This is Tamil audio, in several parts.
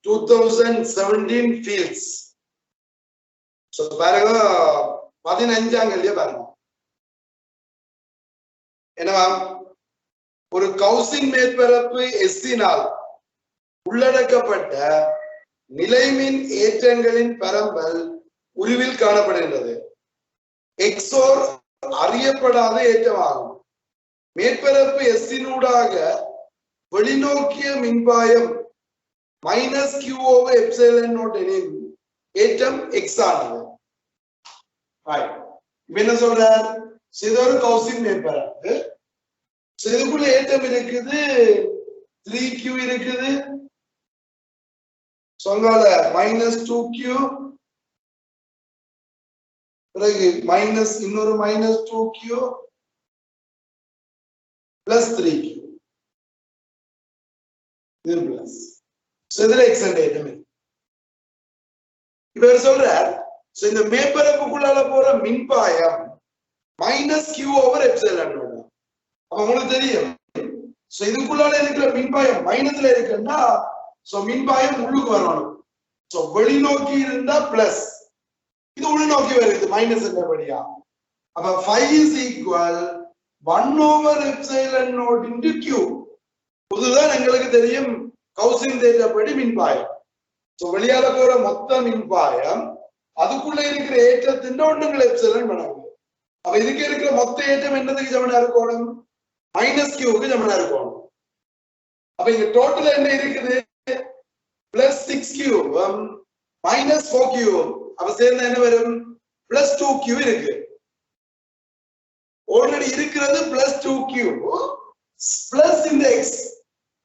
2017 fields. So பாருங்க 15ஆம் கேள்வியை பாருங்க. என்னவா? ஒரு கவுசின் மேற்பரப்பு S-னால் உள்ளடக்கப்பட்ட நிலைமின் ஏற்றங்களின் பரம்பல் உருவில் காணப்படுகின்றது. எக்ஸோர் அறியப்படாத ஏற்றமாகும். மேற்பரப்பு S-னூடாக வெளிநோக்கிய மின்பாயம் -Q/ε0 எனில் ஏற்றம் X ஆனது. என்ன சொல்றார்? இது ஒரு கவுசின் மேற்பரப்பு. இதுக்குள்ள ஏற்றம் இருக்குது, 3Q இருக்குது, சொங்கால -2Q, பிறகு இன்னொரு -2Q plus 3Q. இது பிளஸ். இதுல எக்ஸென்ட் ஏற்றம் இருக்கு. இவர் சொல்றார், இந்த மேற்பரப்புக்குள்ளால போற மின்பாயம் -Q/ε0. அப்ப உங்களுக்கு தெரியும், இதுக்குள்ளால இருக்கிற மின்பாயம் மைனஸ்ல இருக்குன்னா மின்பாயம் உள்ளுக்கு வரணும். வெளிநோக்கி இருந்தா பிளஸ், இது உள்நோக்கி வருது மைனஸ் என்றபடியா. அப்ப 5 = 1/ε0 Q. இதுதான் எங்களுக்கு தெரியும் கவுசின் தேற்றப்படி மின்பாயம். வெளியால போற மொத்த மின்பாயம் அதுக்குள்ள இருக்கிற ஏற்றத்தின் ஒண்ணுங்கள் எப்சிலன் பண்ணணும். அப்ப இதுக்கு இருக்கிற மொத்த ஏற்றம் என்னதுக்கு சமனா இருக்கணும்? -Qக்கு சமனா இருக்கணும். அப்ப இங்க டோட்டல் என்ன இருக்குது? +6Q -4Q. அப்ப சேர்ந்தா என்ன வரும்? +2Q இருக்கு. ஆல்ரெடி இருக்கிறது +2Q பிளஸ் இந்த X.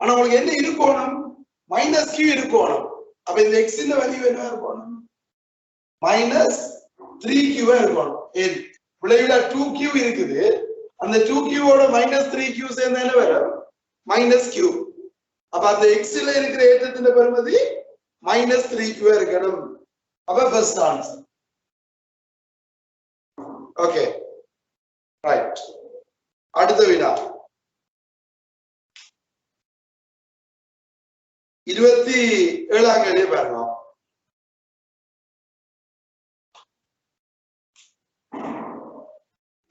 ஆனா உங்களுக்கு என்ன இருக்கணும்? -Q இருக்கணும். அப்ப இந்த X இந்த வேல்யூ என்ன இருக்கணும்? -3Q இருக்கணும். விளைவுல 2Q இருக்குது. அந்த 2Q ஓட -3Q சேர்ந்தா என்ன வரும்? -Q. அப்ப அந்த X ல இருக்கிற ஏற்றத்தின் பெறுமதி -3Q இருக்கணும். அப்ப ஃபர்ஸ்ட் ஆன்சர். Okay, right. அடுத்த வினா 27ஆம் கேள்வி பாருங்க.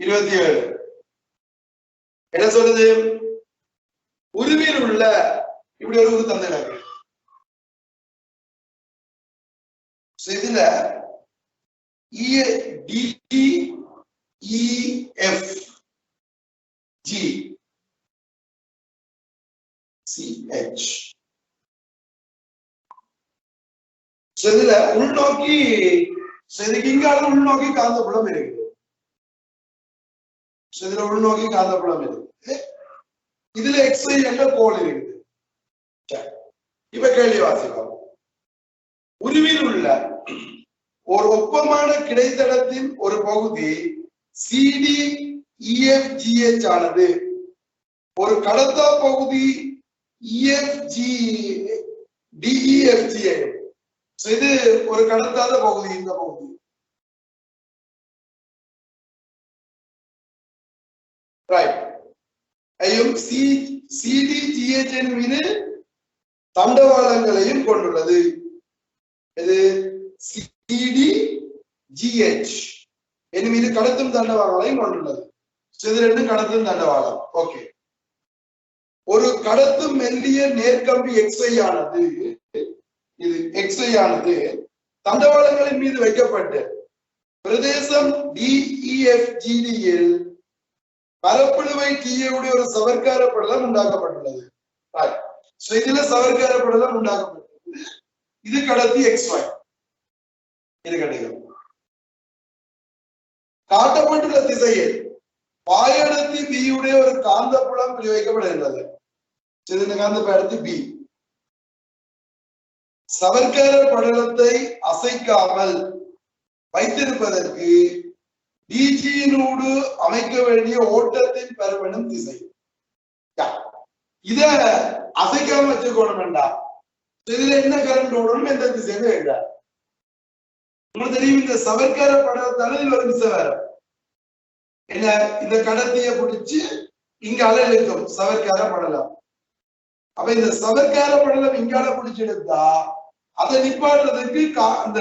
27 என்ன சொல்லுது? உருவில் உள்ள இப்படி ஒரு உரு தந்திருக்கு. இதுல DEFGCH. இதுல உள்நோக்கி இங்கால உள்நோக்கி காந்தப்புலம் இருக்குது. இதுல உள்நோக்கி காந்தப்புலம் இருக்குது. இதுல XY என்ற கோள் இருக்குது. இப்ப கேள்வி வாசிக்கலாம். உருவில் உள்ள ஒரு ஒப்பமான கிடைத்தடத்தின் ஒரு பகுதி CDEFGH ஆனது ஒரு கடத்தா பகுதி DEFG. இது ஒரு கடத்தாத பகுதி. இந்த பகுதி CDGH மீது தண்டவாளங்களையும் கொண்டுள்ளது. இது CDGH மீது கடத்தும் தண்டவாளங்களையும் கொண்டுள்ளது. இது ரெண்டும் கடத்தும் தண்டவாளம். ஓகே. ஒரு கடத்தும் மெல்லிய நேர்கம்பி XY ஆனது, இது XY ஆனது தண்டவாளங்களின் மீது வைக்கப்பட்டு பிரதேசம் DEFGD-யில் பரப்பிடுவை TA உடைய ஒரு சவர்க்கார படலம் உண்டாக்கப்பட்டுள்ளது. இதுல சவர்க்கார படலம் உண்டாக்கப்பட்டுள்ளது. இது கடத்தி XY. இது கிடைக்கும். காட்டப்பட்டுள்ள திசையில் பாயடத்தி B உடைய ஒரு காந்தப்புலம் பிரயோகிக்கப்படுகிறது. இந்த காந்தப்புலத்தி B சவர்க்கார படலத்தை அசைக்காமல் வைத்திருப்பதற்கு DG-னோடு அமைக்க வேண்டிய ஓட்டத்தின் பெறப்படும் திசை. இத அசைக்காம வச்சுக்கணும் வேண்டாம். இதுல என்ன கரண்ட் ஓடணும், எந்த திசையில வேண்டாம். உங்களுக்கு தெரியும், இந்த சவர்க்கார படலத்தால இது ஒரு திசை வேற. என்ன, இந்த கடத்திய பிடிச்சு இங்கால இழுக்கும் சவர்க்கார படலம். அப்ப இந்த சவர்க்கார படலம் இங்கால பிடிச்சு எடுத்தா அதை நிப்பாடுறதுக்கு அந்த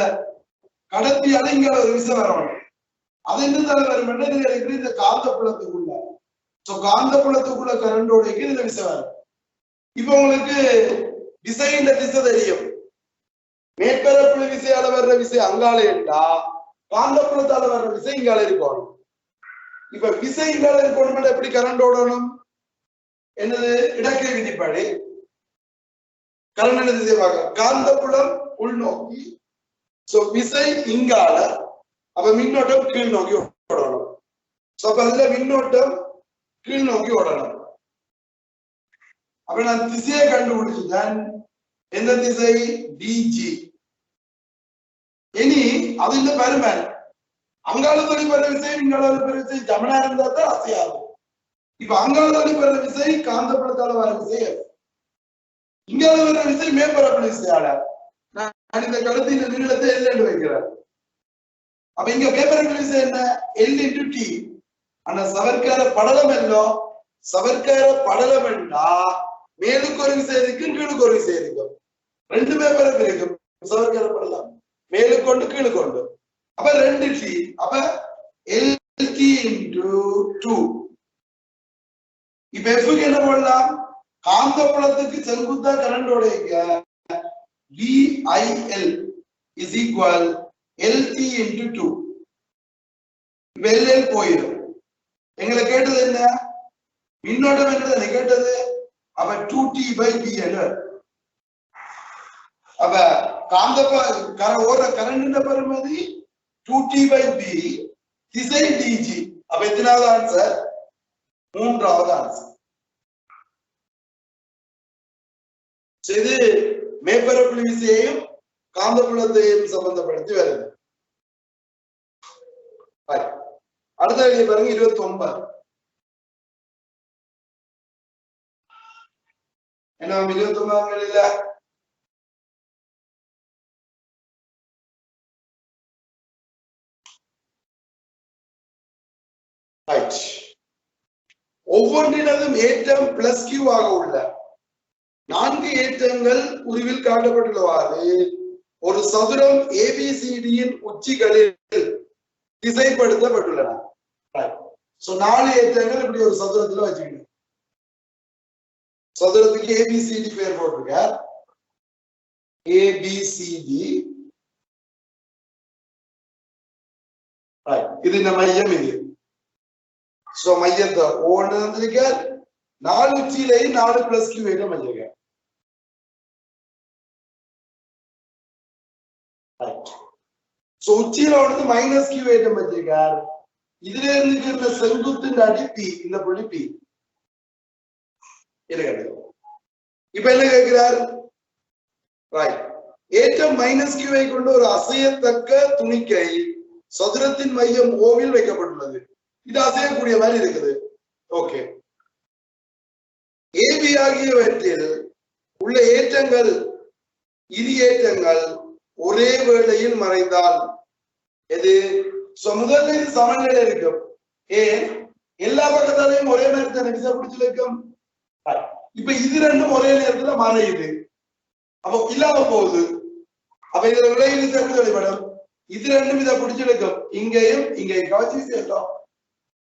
கடத்தியால இங்க ஒரு விசை வரணும். அது என்னதால வரும், இதுல இருக்கிற இந்த காந்த புலத்துக்குள்ள, காந்த புலத்துக்குள்ள கரண்டோடைக்கு இதுல விசை வரும். இப்ப உங்களுக்கு விசையின் திசை தெரியும். மேற்பரப்புல விசையால வர்ற விசை அங்கால என்றா காந்த புலத்தால வர்ற விசை இங்கால இருக்கணும். இப்ப விசை இங்கால இருக்கணும், எப்படி கரண்ட் ஓடணும்? என்னது? இடக்கை விதிப்படி கரண்ட் என்ன திசை பார்க்க, காந்த புலம் உள்நோக்கி, விசை இங்கால, அப்ப மின்னோட்டம் கீழ் நோக்கி ஓடணும். அப்ப அதுல மின்னோட்டம் கீழ் நோக்கி ஓடணும். அப்ப நான் திசையை கண்டுபிடிச்சுதான். எந்த திசை? டிஜி. இனி அது இந்த பெருமை அங்கால தொழிற்படுற விசை இங்கால பெற விசை ஜமனா இருந்தா தான் அசையாது. இப்ப அங்கால தொழிற்படுற விசை காந்தப்புலத்தால வர விசை, இங்கால வர விசை மேற்பரப்பு விசையால. நான் இந்த கருத்தின் நீளத்தை எல் என்று வைக்கிறேன். அப்ப இங்க மேற்பரப்பு விசை என்ன? L into T. ஆனா சவர்க்கார படலம் எல்லோ, சவர்க்கார படலம் என்றா மேலுக்கு ஒரு விசை இருக்கும், கீழுக்கு ஒரு விசை இருக்கும். ரெண்டு மேற்பரப்பு இருக்கும் சவர்க்கார படலம், மேலுக்கொண்டு கீழுக்கொண்டு. அப்ப 2 டி. அப்ப LT into 2. இப்ப எஃப்க்கு என்ன போடலாம்? காந்த புலத்துக்கு செங்குத்தா current ஓடைக்க VIL is equal LT into 2. LL போயிடும். எங்களை கேட்டது என்ன? மின்னோட்டம் என்னது கேட்டது? அப்ப 2T/B என்ன? அப்ப காந்த ஓர கரண்ட் பெறுமதி 2T/B, திசை DG. அப்ப எத்தனாவது ஆன்சர்? மூன்றாவது ஆன்சர். இது மேற்பரப்பு விசையையும் காந்தப்புலத்தையும் சம்பந்தப்படுத்தி வருது. அடுத்த கேள்வி பாருங்க, 29. என்ன 29ஆம் கேள்வியில ஒவ்வொன்றினதும் ஏற்றம் பிளஸ் கியூ ஆக உள்ள 4 ஏற்றங்கள் உருவில் காட்டப்பட்டுள்ளவாறு ஒரு சதுரம் ABCDயின் உச்சிகளில் திசைப்படுத்தப்பட்டுள்ளன. 4 ஏற்றங்கள் இப்படி ஒரு சதுரத்துல வச்சுக்கணும். சதுரத்துக்கு ABCD பேர் போட்டிருக்க. ABCD இது இந்த மையம். இது மையத்தை ஒன்று 4 உச்சியிலையும் 4 பிளஸ் கியூ வேகம் வச்சிருக்க. உச்சியில வந்து மைனஸ் கியூ வேகம் வச்சிருக்கார். இதுல இருந்து செங்குத்தின் அடி பி, இந்த புள்ளி பி. இப்ப என்ன கேட்கிறார்? ஏற்றம் மைனஸ் கியூவை கொண்டு ஒரு அசையத்தக்க துணிக்கை சதுரத்தின் மையம் ஓவில் வைக்கப்பட்டுள்ளது. இது அசையக்கூடிய மாதிரி இருக்குது. ஓகே. ஏபி ஆகியவற்றில் உள்ள ஏற்றங்கள், இரு ஏற்றங்கள் ஒரே வேளையில் மறைந்தால் எது? முதல்ல இது சமநிலை இருக்கும். ஏன்? எல்லா பக்கத்தாலையும் ஒரே நேரத்தில் விசை பிடிச்சிருக்கும். இப்ப இது ரெண்டும் ஒரே நேரத்துல மறையுது, அப்ப இல்லாம போகுது. அப்ப இதுல விளைவு விசை எப்படி வெளிப்படும்? இது ரெண்டும் இதை பிடிச்சிருக்கும், இங்கேயும் இங்கேயும் கவச்சி சேர்த்தோம்.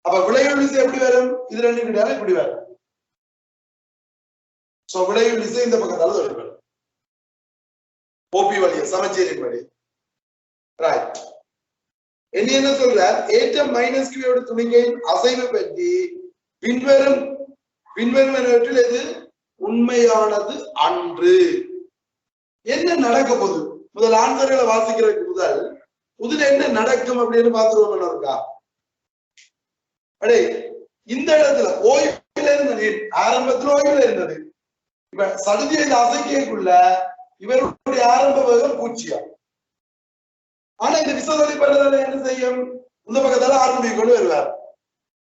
அப்ப விளைவு விசை எப்படி வரும்? இது ரெண்டு கிடையாது, இப்படி வரும். விளைவு விசை இந்த பக்கத்தால வெளிப்படும். ஓபி வழிய சமச்சீரின் வழி. ரைட். என்ன சொல்றார்? ஏற்றம் மைனஸ் கியூவோட துணிக்கையின் அசைவு பற்றி பின்வருவனவற்றில் எது உண்மையானது அன்று? என்ன நடக்க போகுது? முதல் ஆன்சர்களை வாசிக்கிறதுக்கு முதல் என்ன நடக்கும் அப்படின்னு பாத்துருவோம். இருக்கா அடே, இந்த இடத்துல ஓய்வுல இருந்தது, ஆரம்பத்துல ஓய்வுல இருந்தது. இப்ப சடுதியை அசைக்கக்குள்ள இவருடைய ஆரம்ப வேகம் 0. ஆனா இந்த விசை பண்றதால என்ன செய்யும்? இந்த பக்கத்தால 6 முடிவு கொண்டு வருவார்.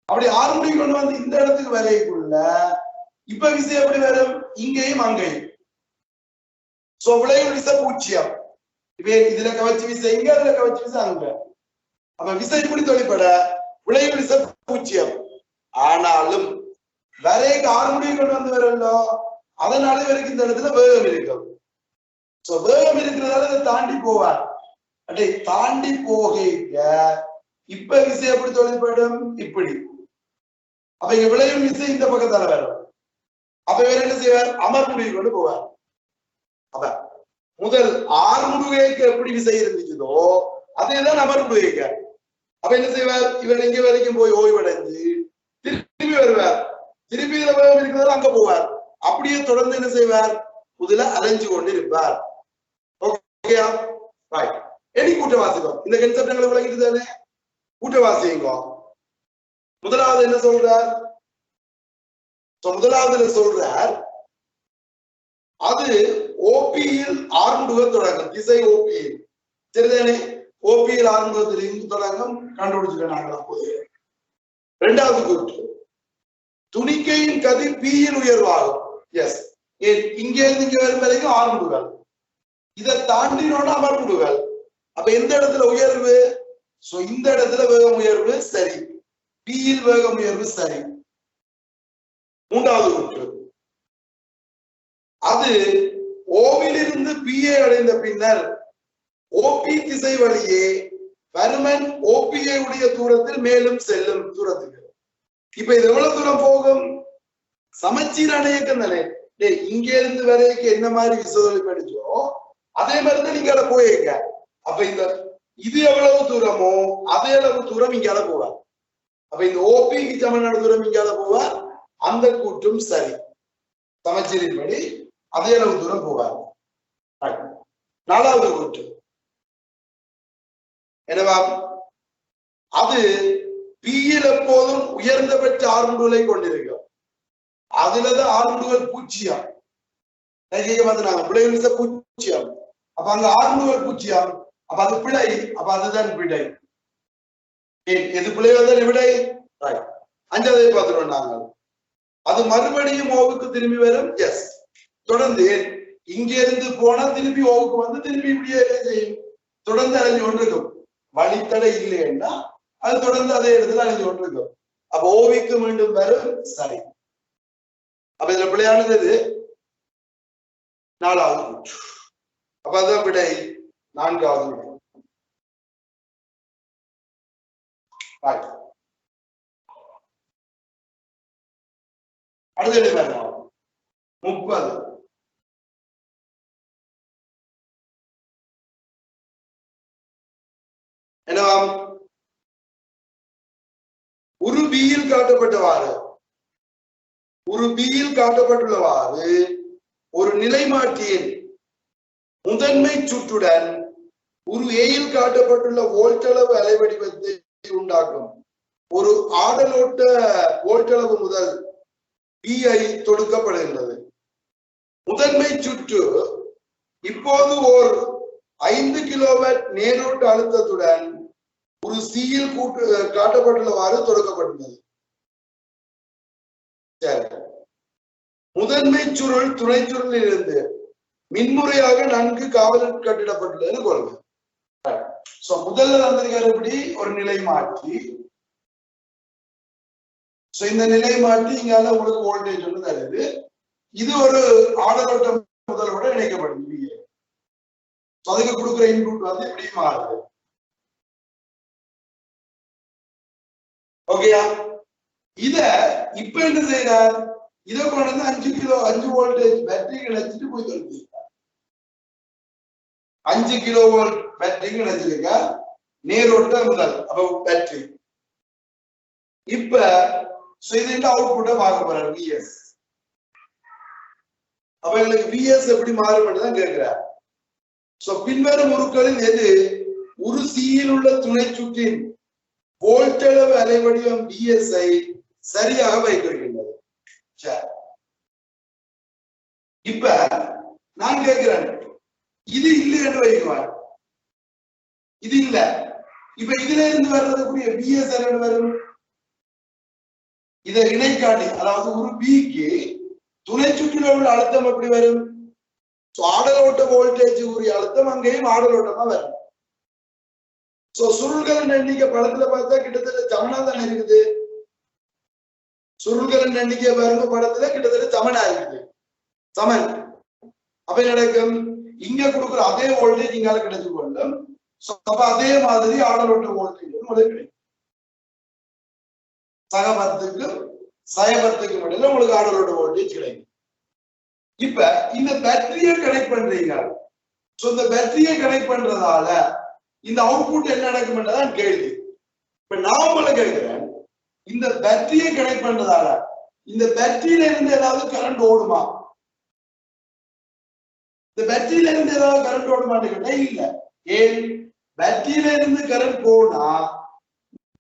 அப்படி 6 முடிவு கொண்டு வந்து இந்த இடத்துக்கு வரைக்குள்ள இப்ப விசை எப்படி வரும்? இங்கேயும் அங்கேயும். விளைவு விசை 0. இப்ப இதுல கவச்சி விசை இங்க, அதுல கவச்சி விசை அங்க. அப்ப விசை இப்படி தொழிற்பட விளைவு விசை 0. ஆனாலும் வரைக்கு 6 முடிவு கொண்டு வந்து வரல, அதனால இவருக்கு இந்த இடத்துல வேகம் இருக்கும். வேகம் இருக்கிறதால அதை தாண்டி போவார். அடே தாண்டி போக இப்ப விசை எப்படி தொழில்படும் இப்படி. அப்ப இங்க விளையும் விசை இந்த பக்கத்தால வரும். அப்ப இவர் என்ன செய்வார்? அமர்முடிவு கொண்டு போவார். அப்ப முதல் ஆறுமுடுகைக்கு எப்படி விசை இருந்துச்சதோ அதேதான் அமர்முடுகைக்க. அப்ப என்ன செய்வார்? இவர் இங்க வரைக்கும் போய் ஓய்வடைஞ்சு திரும்பி வருவார். திரும்பி இதுல வேகம் இருக்கிறதால அங்க போவார். அப்படியே தொடர்ந்து என்ன செய்வார்? முதல்ல அலைஞ்சு கொண்டு இருப்பார். ஓகேயா? ரைட். எடி கூட்டவாசிக்கும் இந்த கன்செப்ட் எங்களுக்கு விளங்கிட்டு தானே? கூட்டவாசிங்க முதலாவது என்ன சொல்றார்? முதலாவதுல சொல்றார் அது ஓபியில் ஆறுமுடுக தொடங்கும். திசை ஓபியில் சரிதானே? ஓபியில் ஆறுமுகத்தில் இருந்து தொடங்கும். கண்டுபிடிச்சுக்க நாங்களா போது. இரண்டாவது கூற்று துணிக்கையின் கதிர் பியில் உயர்வாகும். எஸ், இங்க இருந்து இங்க வரும் வரைக்கும் ஆறுமுடுகள், இதை தாண்டினோட அமர்முடுகள். அப்ப எந்த இடத்துல உயர்வு? இந்த இடத்துல வேகம் உயர்வு சரி, பியில் வேகம் உயர்வு சரி. மூன்றாவது கூற்று அது ஓவிலிருந்து பிஏ அடைந்த பின்னர் ஓபி திசை வழியே பருமன் ஓபிஏ உடைய தூரத்தில் மேலும் செல்லும் தூரத்துக்கு. இப்ப இது எவ்வளவு தூரம் போகும்? சமச்சீரான இயக்கம் தானே. இங்க இருந்து வரைக்கும் என்ன மாதிரி விசை படிச்சோ அதே மாதிரிதான் நீங்க அதை போயிருக்க. அப்ப இந்த இது எவ்வளவு தூரமோ அதே அளவு தூரம் இங்கால போவார். அப்ப இந்த ஓபிக்கு சமனான தூரம் இங்கால போவார். அந்த கூற்றும் சரி, சமச்சீரின் படி அதே அளவு தூரம் போவார். நாலாவது கூற்று என்னவா? அது பியில் எப்போதும் உயர்ந்தபட்ச ஆறுமுடுகளை கொண்டிருக்கும். அதுலதான் ஆறுமுடுகள் பூச்சியம். பூச்சியம். அப்ப அங்க ஆறுமுடுகள் பூச்சியம். அப்ப அது பிழை. அப்ப அதுதான் விடை. எது பிழையோ தான் விடை. அஞ்சாவதை பார்த்துருவோம் நாங்கள். அது மறுபடியும் ஓவுக்கு திரும்பி வரும். எஸ், தொடர்ந்து இங்க இருந்து போனா திருப்பி ஓவுக்கு வந்து திருப்பி இப்படியே செய்யும். தொடர்ந்து அழிஞ்சு கொண்டிருக்கும். வழித்தடை இல்லைன்னா அது தொடர்ந்து அதே இடத்துல அழிஞ்சு கொண்டிருக்கும். அப்ப ஓவிக்கு மீண்டும் வரும். சரி. அப்ப இதுல பிள்ளையானது எது? நாலாவது கூற்று. அப்ப அதான் விடை. நான்காவது விடை. அடுத்த 30. என்னவாம்? ஒரு பியில் காட்டப்பட்டவாறு ஒரு நிலைமாற்றியின் முதன்மை சுற்றுடன் ஒரு ஏயில் காட்டப்பட்டுள்ள வோல்டளவு அலைவடிவத்தை உண்டாக்கும் ஒரு ஆடலோட்ட வோல்டளவு முதல் பிஐ தொடுக்கப்படுகின்றது. முதன்மை சுற்று இப்போது ஓர் 5 கிலோவாட் நேரோட்ட அழுத்தத்துடன் ஒரு சியில் காட்டப்பட்டுள்ளவாறு தொடுக்கப்பட்டுள்ளது. முதன்மை சுருள் துணை சுருளில் இருந்து மின்முறையாக நன்கு காவல் கட்டிடப்பட்டுள்ளது கொள்கை. முதல்ல வந்திருக்கிறபடி ஒரு நிலை மாற்றி, இந்த நிலை மாற்றி இங்கால உங்களுக்கு வோல்டேஜ் ஒன்று தருது. இது ஒரு ஆடலோட்டம் முதலோட இணைக்கப்படுது. அதுக்கு கொடுக்குற இன்புட் வந்து இப்படி மாறுது. ஓகேயா? இத இப்ப என்ன செய்யறார்? இதை கொண்டு வந்து 5 வோல்டேஜ் பேட்டரி கிடைச்சிட்டு போய் சொல்லிருக்கார். 5 கிலோ வோல்ட் பேட்டரி கிடைச்சிருக்கா நேரோட்ட முதல். அப்ப பேட்டரி இப்ப அவுட்புட்டை பார்க்க போறாரு விஎஸ். அப்ப எங்களுக்கு விஎஸ் எப்படி மாறும் தான் கேட்கிறார். பின்வரும் உருக்களில் எது ஒரு சியில் உள்ள துணை சுற்றின் வோல்டளவு அலைவடிவம் விஎஸ் ஐ சரியாக வைத்திருக்கின்றது? இப்ப நான் கேட்கிறேன், இது இல்லை என்று வைக்குவார். இது இல்ல. இப்ப இதுல இருந்து வர்றதுக்குரிய விஎஸ் என்ன வரும்? இதை இணைக்காட்டி, அதாவது ஒரு பிக்கு துணை சுற்றில உள்ள அழுத்தம் எப்படி வரும்? ஆடலோட்ட வோல்டேஜ் உரிய அழுத்தம் அங்கேயும் ஆடலோட்டமா வரும். சுருள்களின் எண்ணிக்கை படத்துல பார்த்தா கிட்டத்தட்ட சமனா தானே இருக்குது. சுருள்களின் எண்ணிக்கை பாருங்க படத்துல கிட்டத்தட்ட சமனா இருக்குது. சமன். அப்ப நடக்கும் இங்க கொடுக்குற அதே வோல்டேஜ் இங்கால கிடைச்சு கொள்ளும். அப்ப அதே மாதிரி ஆடலோட்ட வோல்டேஜ் உங்களுக்கு கிடைக்கும். சகபத்துக்கும் சயபத்துக்கும் இடையில உங்களுக்கு ஆடலோட்ட வோல்டேஜ் கிடைக்கும். இப்ப இந்த பேட்டரியை கனெக்ட் பண்றீங்க. இந்த பேட்டரியை கனெக்ட் பண்றதால இந்த அவுட்புட் என்ன நடக்கும்ன்றதான் கேள்வி. இப்ப நான் உங்களை கேட்கிறேன், இந்த பேட்டரியை கனெக்ட் பண்றதால இந்த பேட்டரியில இருந்து ஏதாவது கரண்ட் ஓடுமா? இந்த பேட்டரியில இருந்து ஏதாவது கரண்ட் ஓடுமான்னு கேட்டா இல்ல. ஏன்? பேட்டரியில இருந்து கரண்ட் போனா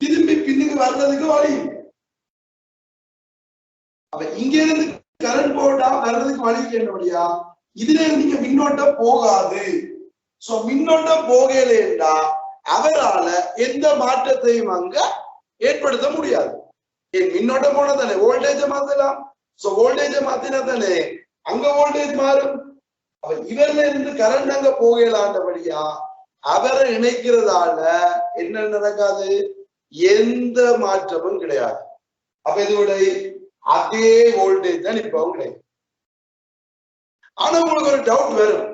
திரும்பி பின்னுக்கு வர்றதுக்கு வழி இல்லை. அப்ப இங்க இருந்து கரண்ட் போட்டா வர்றதுக்கு வழி இல்லையா? இதுல நீங்க மின்னோட்டம் போகாது. சோ மின்னோட்டம் போகலைன்னா அவரால எந்த மாற்றத்தையும் அங்க ஏற்படுத்த முடியாது. மின்னோட்டம் போனா தானே வோல்டேஜ மாத்தலாம். சோ வோல்டேஜ மாத்தினா தானே அங்க வோல்டேஜ் மாறும். இவர்ல இருந்து கரண்ட் அங்க போகலாண்டபடியா அவரை இணைக்கிறதால என்ன நடக்காது? எந்த மாற்றமும் கிடையாது. அப்ப இதோட அதே வோல்டேஜ் தான் இப்பவும் கிடையாது. ஆனா உங்களுக்கு ஒரு டவுட் வரும்,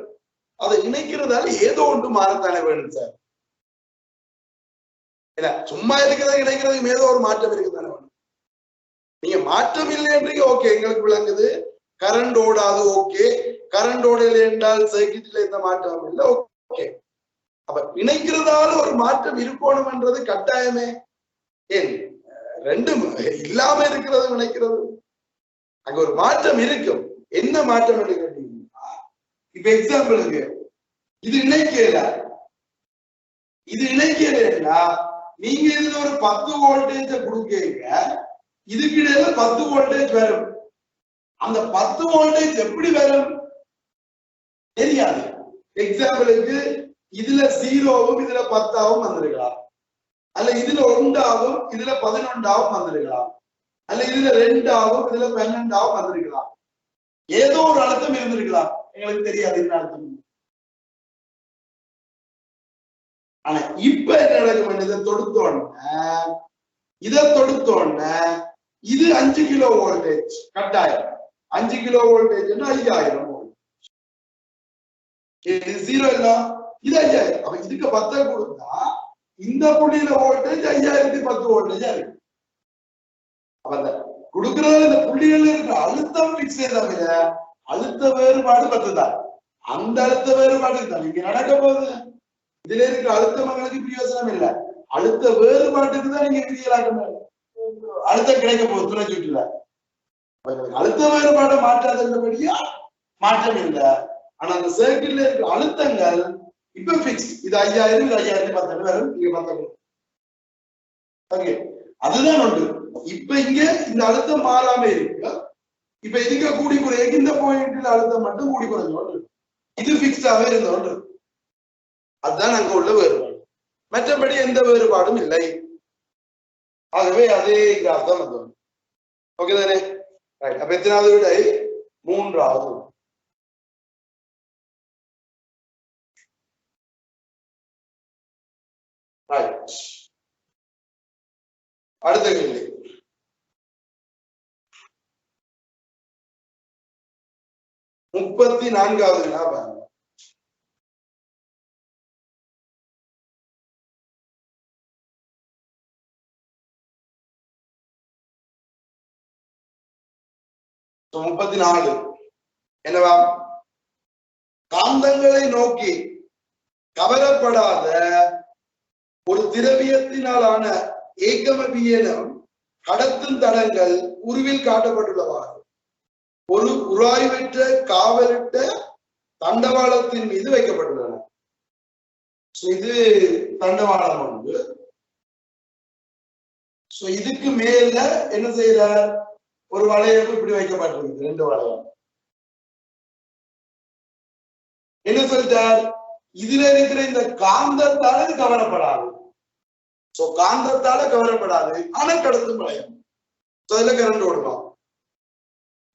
அதை இணைக்கிறதால ஏதோ ஒன்று மாறத்தானே வேணும் சார். இல்ல சும்மா இருக்கிறத இணைக்கிறதுக்கு ஏதோ ஒரு மாற்றம் இருக்குதானே வேணும். நீங்க மாற்றம் இல்லைன்றீங்க, ஓகே, எங்களுக்கு விளங்குது. கரண்ட் ஓடாது, ஓகே. கரண்ட் ஓடலை என்றால் சர்க்யூட்ல எந்த மாற்றம் இல்லை, ஓகே. அப்ப இணைக்கிறதால ஒரு மாற்றம் இருக்கணும்ன்றது கட்டாயமே. ஏன் ரெண்டும் இல்லாம இருக்கிறது இணைக்கிறது அங்க ஒரு மாற்றம் இருக்கும். என்ன மாற்றம் என்று கேட்டீங்கன்னா, இப்ப எக்ஸாம்பிளுக்கு இது இணைக்கல, நீங்க இதுல ஒரு 10 வோல்டேஜ கொடுக்கீங்க, இதுக்கு இடையில 10 வோல்டேஜ் வரும். அந்த 10 வோல்டேஜ் எப்படி வரும் தெரியாது. எக்ஸாம்பிளுக்கு இதுல 0வும் இதுல 10ஆவும் வந்திருக்கலாம், அல்ல இதுல 1ஆவும் இதுல 11ஆவும் வந்திருக்கலாம், அல்ல இதுல 2ஆவும் இதுல 12ஆவும் வந்திருக்கலாம். ஏதோ ஒரு அழுத்தம் இருந்திருக்கலாம், எங்களுக்கு தெரியாது என்ன அழுத்தம். ஆனா இப்ப என்ன நடக்கும்? இதை தொடுத்தோன்னு இது 5 கிலோ வோல்டேஜ் கட்டாயம். 5 கிலோ வோல்டேஜ் 5000 வோல்ட். இது 0 இல்ல, இது 5000. அப்ப இதுக்கு 10 கொடுத்தா இந்த புள்ளியில வோல்டேஜ் 5010 வோல்டேஜா இருக்கு. அப்ப கொடுக்கறது இந்த புள்ளிகள் இருக்கிற அழுத்தம் பிக்ஸ் தவிர அழுத்த வேறுபாடு 10 தான். அந்த அழுத்த வேறுபாடு தான் இங்க நடக்க போகுது. இதுல இருக்கிற அழுத்தம் எங்களுக்கு பிரயோசனம் இல்லை, அழுத்த வேறுபாட்டுக்கு தான் நீங்க கிரியலாக்க அழுத்தம் கிடைக்க போகுது துணை சுற்றுல. அழுத்த வேறுபாட்டை மாற்றாதபடியா மாற்றம் இல்லை. ஆனா அந்த சர்க்கிள்ல இருக்கிற அழுத்தங்கள் இப்ப பிக்ஸ். இது 5000, இது 5010 வரும், இங்க 10. ஓகே, அதுதான் உண்டு. இப்ப இங்க இந்த அழுத்தம் மாறாம இருக்கு. இப்ப இதுக்கு கூடி குறைய இந்த பாயிண்ட்ல அழுத்தம் மட்டும் கூடி குறைஞ்சோண்டு இது பிக்ஸ்டாவே இருந்தோண்டு. அதுதான் அங்க உள்ள வேறுபாடு, மற்றபடி எந்த வேறுபாடும் இல்லை. ஆகவே அதே இங்க அர்த்தம் வந்தோம். ஓகே தானே? அப்ப எத்தனாவது விடை? 3வது. அடுத்த கேள்வி. முப்பத்தி 4வது வினா பாருங்க. So, 34 என்னவா? காந்தங்களை நோக்கி கவரப்படாத ஒரு திரவியத்தினாலான ஏகமபியனம் கடத்தும் தடங்கள் உருவில் காட்டப்பட்டுள்ளவாறு ஒரு உராய்வற்ற காவலிட்ட தண்டவாளத்தின் மீது வைக்கப்பட்டுள்ளன. இது தண்டவாளம் ஒன்று. இதுக்கு மேல என்ன செய்யறார்? ஒரு வளையம் இப்படி வைக்கப்பட்டிருக்கு, 2 வளையம். என்ன சொல்லிட்டார்? இதுல இருக்கிற இந்த காந்தத்தால இது கவரப்படாது. காந்தத்தால கவரப்படாது, ஆனா கடத்தும் வளையம். அதுல கரண்ட் ஓடலாம்.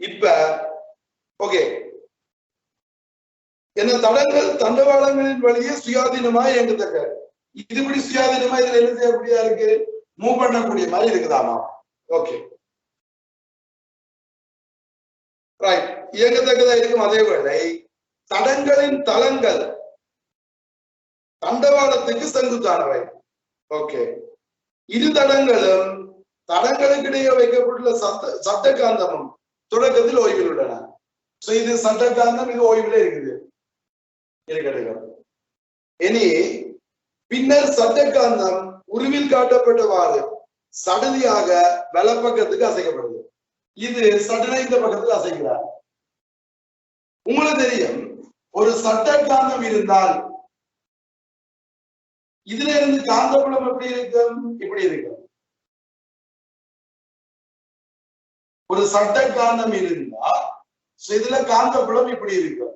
இப்ப ஓகே, என்ன தடங்கள் தண்டவாளங்களின் வழியே சுயாதீனமா இயங்கத்தக்க. இதுபடி சுயாதீனமா இதுல என்ன செய்யக்கூடியதா இருக்கு? மூவ் பண்ணக்கூடிய மாதிரி இருக்குதாமா? Okay, right. இயங்கத்தக்கதா இருக்கும். அதே வேளை தடங்களின் தளங்கள் தண்டவாளத்துக்கு செங்குத்தானவை. ஓகே, இரு தடங்களும் தடங்களுக்கிடையே வைக்கப்பட்டுள்ள சட்ட காந்தமும் தொடக்கத்தில் ஓய்வில் உள்ளன. இது சட்ட காந்தம், இது ஓய்வில் இருக்குது. இனி பின்னர் சட்ட காந்தம் உருவில் காட்டப்பட்டவாறு சடதியாக வலப்பக்கத்துக்கு அசைக்கப்படுது. இது சட்டனை இந்த பக்கத்துக்கு அசைக்கிறார். உங்களுக்கு தெரியும், ஒரு சட்ட காந்தம் இருந்தால் இதுல இருந்து காந்தப்புலம் எப்படி இருக்கும்? இப்படி இருக்கும். ஒரு சட்ட காந்தம் இருந்தா இதுல காந்தப்புலம் இப்படி இருக்கும்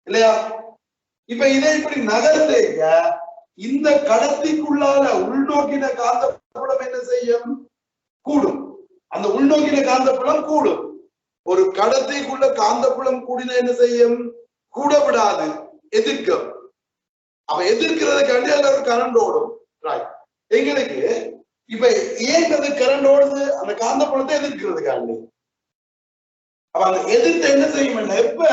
இல்லையா? இப்ப இதை இப்படி நகர்ந்தேங்க இந்த கடத்திக்குள்ளால உள்நோக்கின காந்தப்புலம் என்ன செய்யும்? கூடும். அந்த உள்நோக்கின காந்தப்புலம் கூடும். ஒரு கடத்திக்குள்ள காந்தப்புலம் கூடின என்ன செய்யும்? கூட விடாது, எதிர்க்கும். அப்ப எதிர்க்கிறதுக்காண்டி அதுல ஒரு கரண்ட் ஓடும். எங்களுக்கு இப்ப ஏன் அது கரண்ட் ஓடுது? அந்த காந்தப்புலத்தை எதிர்க்கிறதுக்காண்டி. அப்ப அந்த எதிர்த்து என்ன செய்யும்? எப்ப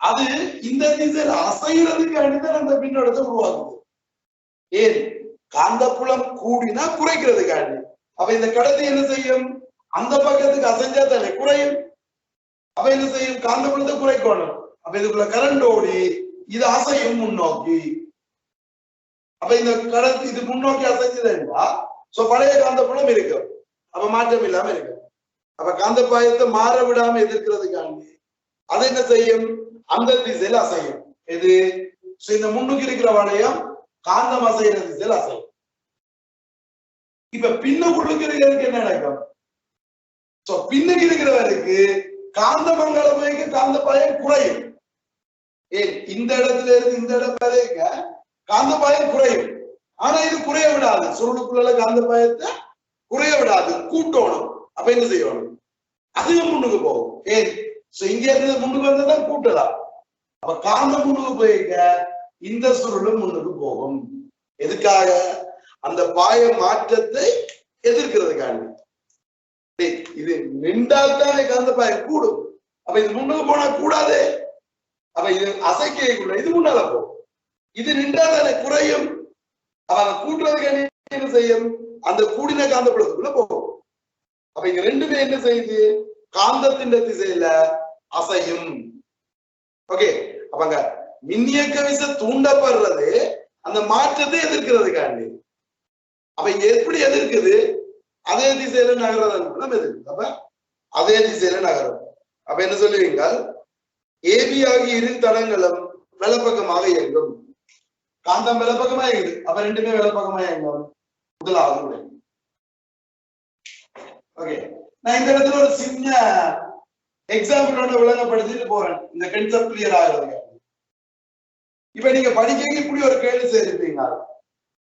அது இந்த திசையில அசைகிறதுக்காண்டிதான் அந்த மின்னோட்டத்தை உருவாக்குது. ஏன்? காந்தப்புலம் கூடினா குறைக்கிறதுக்காண்டி. அப்ப இந்த கடத்தி என்ன செய்யும்? அந்த பக்கத்துக்கு அசைஞ்சா தானே குறையும். அப்ப என்ன செய்யும்? காந்தப்புலத்தை குறைக்கணும். அப்ப இதுக்குள்ள கரண்ட் ஓடி இது அசையும் முன்னோக்கி. அப்ப இந்த கடத்தி இது முன்னோக்கி அசைஞ்சதுன்னா பழைய காந்தப்புலம் இருக்கும். அப்ப மாற்றம் இல்லாம இருக்கும். அப்ப காந்த பாயத்தை மாற விடாம எதிர்க்கிறதுக்காண்டி அது என்ன செய்யும்? அந்த திசையில அசையும். எது? இந்த முன்னுக்கு இருக்கிற வளையம் காந்தம் அசைகிற திசையில அசையும். இப்ப பின்னுக்கு இருக்கிறதுக்கு என்ன நடக்கும்? பின்னுக்கு இருக்கிறவருக்கு காந்தமங்கல போய்க்கு காந்த பாயம் குறையும். ஏன்? இந்த இடத்துல இருந்து இந்த இடம் வரைக்க காந்த பாயம் குறையும். ஆனா இது குறைய விடாது. சுருளுக்குள்ள காந்த பாயத்தை குறைய விடாது, கூட்டணும். அப்ப என்ன செய்யணும்? அதுவும் முன்னுக்கு போகும். ஏன்? இங்க இருந்து முன்னுக்கு வந்ததான் கூட்டலாம். அப்ப காந்த முன்னுக்கு போய்க்க இந்த சுருளும் முன்னுக்கு போகும். எதுக்காக? அந்த பாய மாற்றத்தை எதிர்க்கிறதுக்காண்டி. இது நின்றால்தானே காந்த பாயம் கூடும். அப்ப இது முன்னுக்கு போனா கூடாது. அப்ப இது அசைக்குள்ள இது முன்னால போகும். இது நின்றால்தானே குறையும். அவங்க கூட்டுறதுக்கு என்ன செய்யும்? அந்த கூடின காந்தப்புலத்துக்குள்ள போகும். அப்ப இங்க ரெண்டுமே என்ன செய்யுது? காந்தத்தின் திசையில அசையும். ஓகே, அப்பங்க மின்னியக்க விசை தூண்டப்படுறது அந்த மாற்றத்தை எதிர்க்கிறதுக்காண்டி. அப்ப இங்க எப்படி எதிர்க்குது? அதே திசையில நகர்றதும் எதிர்க்கு. அப்ப அதே திசையில நகரும். அப்ப என்ன சொல்லுவீங்க? ஏபி ஆகிய இரு தடங்களும் வலப்பக்கமாக இயங்கும். காந்தம் வலப்பக்கமா இயங்குது. அப்ப ரெண்டுமே வலப்பக்கமா இயங்கும். முதலாவது. ஓகே, நான் இந்த இடத்துல ஒரு சின்ன எக்ஸாம்பிளோட விளங்கப்படுத்திட்டு போறேன், இந்த கன்செப்ட் கிளியர் ஆகுறது. இப்ப நீங்க படிக்க இப்படி ஒரு கேள்வி செய்திருப்பீங்க.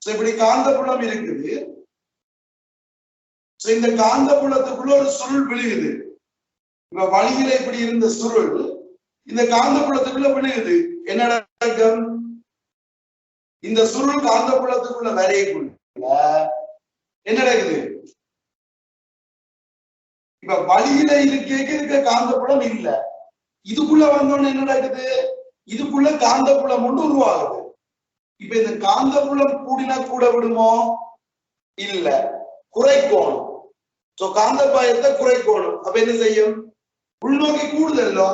இப்படி காந்தப்புலம் இருக்குது. இந்த காந்தப்புலத்துக்குள்ள ஒரு சுருள் விழுகுது. இப்ப வழியில இப்படி இருந்த சுருள் இந்த காந்தப்புலத்துக்குள்ள விழுகுது. என்ன நடக்கும்? இந்த சுருள் காந்தப்புலத்துக்குள்ள வரையக்குள்ள என்ன நடக்குது? இப்ப வழியில இருக்க காந்தப்புலம் இல்ல. இதுக்குள்ள வந்தோன்னு என்ன நடக்குது? இதுக்குள்ள காந்தப்புலம் ஒன்று உருவாகுது. இப்ப இந்த காந்தப்புலம் கூடினா கூட விடுமோ? இல்ல, குறைக்கணும். காந்த பாயத்தை குறைக்கணும். அப்ப என்ன செய்யும்? உள்நோக்கி கூடுதல்லோ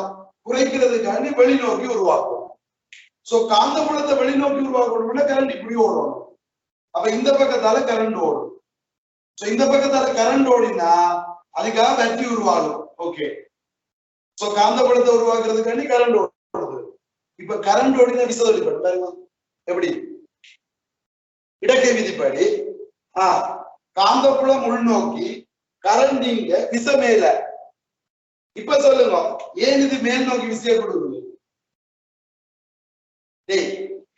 குறைக்கிறதுக்காண்டி வெளிநோக்கி உருவாக்கும். காந்தப்புலத்தை வெளிநோக்கி உருவாக்கணும்னா கரண்ட் இப்படி ஓடணும். அப்ப இந்த பக்கத்தால கரண்ட் ஓடும். இந்த பக்கத்தால கரண்ட் ஓடினா அதுக்காக பேட்டரி உருவாகும். ஓகே, காந்தப்புலத்தை உருவாக்குறதுக்காண்டி கரண்ட் ஓடுது. இப்ப கரண்ட் ஓடினா விசை பாருங்க எப்படி? இடக்கை விதிப்படி காந்தப்புலம் உள்நோக்கி, கரண்ட் இங்க, விசை மேல. இப்ப சொல்லுங்க, ஏன் இது மேல் நோக்கி விசையை கொடுக்குது?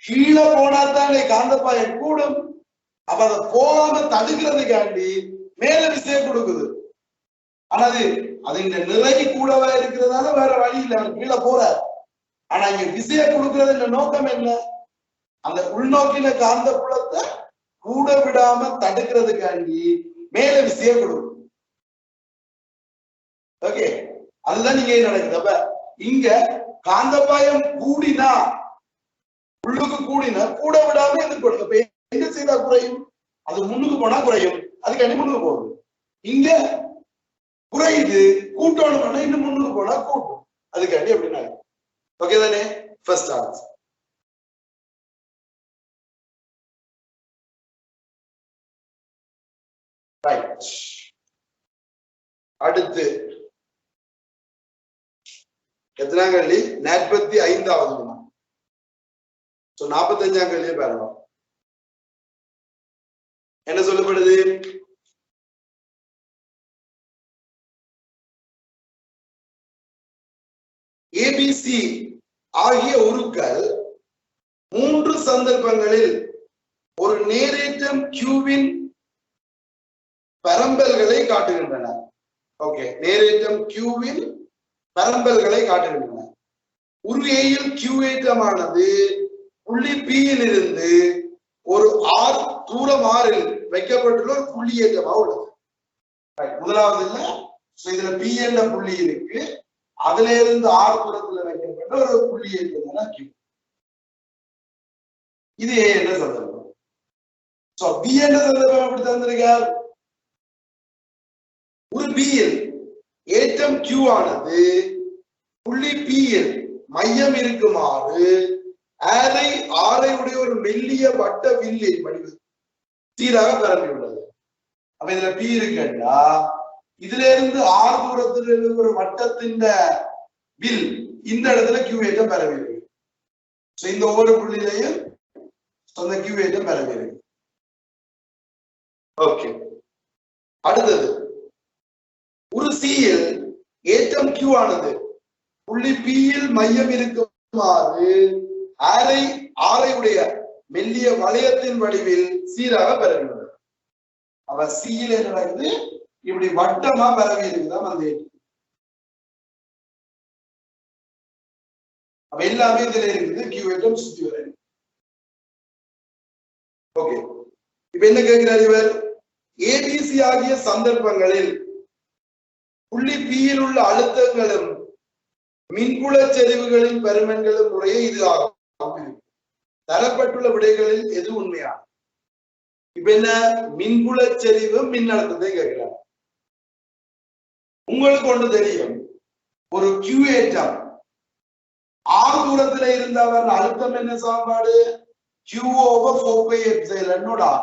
கீழே போனாதான் காந்தப்பாயம் கூடும். அப்ப அதை போகாம தடுக்கிறதுக்காண்டி மேல விசையை கொடுக்குது. ஆனா அது இங்க நிறைய கூடவா இருக்கிறதால வேற வழி இல்லை, கீழே போற. ஆனா இங்க விசையை கொடுக்கறது நோக்கம் என்ன? அந்த உள்நோக்கின காந்த புலத்தை கூட விடாம தடுக்கிறதுக்காண்டி மேல விசையை கொடுக்கும். ஓகே, அதுதான் நீங்க நடக்குது. அப்ப இங்க காந்தப்பாயம் கூடினா உள்ளுக்கு கூடினா கூட விடாம எதிர்கொள்ளும். அப்ப என்ன செய்தா குறையும்? அது முன்னுக்கு போனா குறையும், அதுக்காண்டி முன்னுக்கு போகுது. இங்க குறையுது, கூட்டணும் இன்னும் முன்னுக்கு போனா கூட்டும், அதுக்காண்டி அப்படின்னா. ஓகே தானே? First answer. ரைட். அடுத்து எத்தனாம் கேள்வி? 45வது. 45ஆம் கேள்வியை பாருங்க. என்ன சொல்லப்படுது? ஏபிசி ஆகிய உருக்கள் 3 சந்தர்ப்பங்களில் ஒரு நேரேற்றம் கியூவின் பரம்பல்களை காட்டுகின்றன. ஓகே, நேரேற்றம் கியூவின் பரம்பல்களை காட்டுகின்றன. உரு ஏயில் கியூ ஏற்றமானது புள்ளி பி யில் இருந்து ஒரு ஆர் தூரம் ஆறில் வைக்கப்பட்டுள்ள ஒரு புள்ளி ஏற்றமாக உள்ளது. முதலாவது இல்ல, இதுல பி என்ற புள்ளி இருக்கு, அதுல இருந்து ஆர் தூரத்துல வைக்கப்பட்ட ஒரு புள்ளி ஏற்றம் தான் கியூ. இது ஏ என்ற சந்தர்ப்பம். சோ பி என்ற சந்தர்ப்பம் எப்படி தந்திருக்கார்? ஒரு பி யில் ஏற்றம் கியூ ஆனது புள்ளி பி யில் மையம் இருக்குமாறு ஆரை உடைய ஒரு மெல்லிய வட்ட வில்லின் வடிவு சீராக பரப்பியுள்ளது. அப்ப இதுல பி இருக்குன்னா இதுல இருந்து ஆறு தூரத்துல இருந்து ஒரு வட்டத்தின் வில் இந்த இடத்துல கியூ ஏற்றம் பரவி இருக்கு. இந்த ஒவ்வொரு புள்ளியிலையும் அந்த கியூ ஏற்றம் பரவி இருக்கு. ஓகே, அடுத்தது ஒரு சியில் ஏற்றம் கியூ ஆனது புள்ளி பி யில் மையம் இருக்குமாறு ஆரை உடைய மெல்லிய வளையத்தின் வடிவில் சீராக பரவியுள்ளது. அவ சியில் என்ன நடக்குது? இப்படி வட்டமா பரவி இருக்குதான் அந்த ஏற்றம். அப்ப எல்லாமே இதுல இருக்குது, கியூ ஏற்றம் சுத்தி வர. ஓகே, இப்ப என்ன கேட்கிறார் இவர்? ஏபிசி ஆகிய சந்தர்ப்பங்களில் புள்ளி பியில் உள்ள அழுத்தங்களும் மின்புல செறிவுகளின் பருமன்களும் முறையே இது ஆகும். தரப்பட்டுள்ள விடைகளில் எது உண்மையான? இப்ப என்ன? மின்புல செறிவு மின்னழுத்தத்தை கேட்கிறார். உங்களுக்கு ஒன்று தெரியும், ஒரு கியூ ஏற்றம் ஆறு தூரத்துல இருந்தவர் அழுத்தம் என்ன சமன்பாடு? Q over 4 pi epsilon R.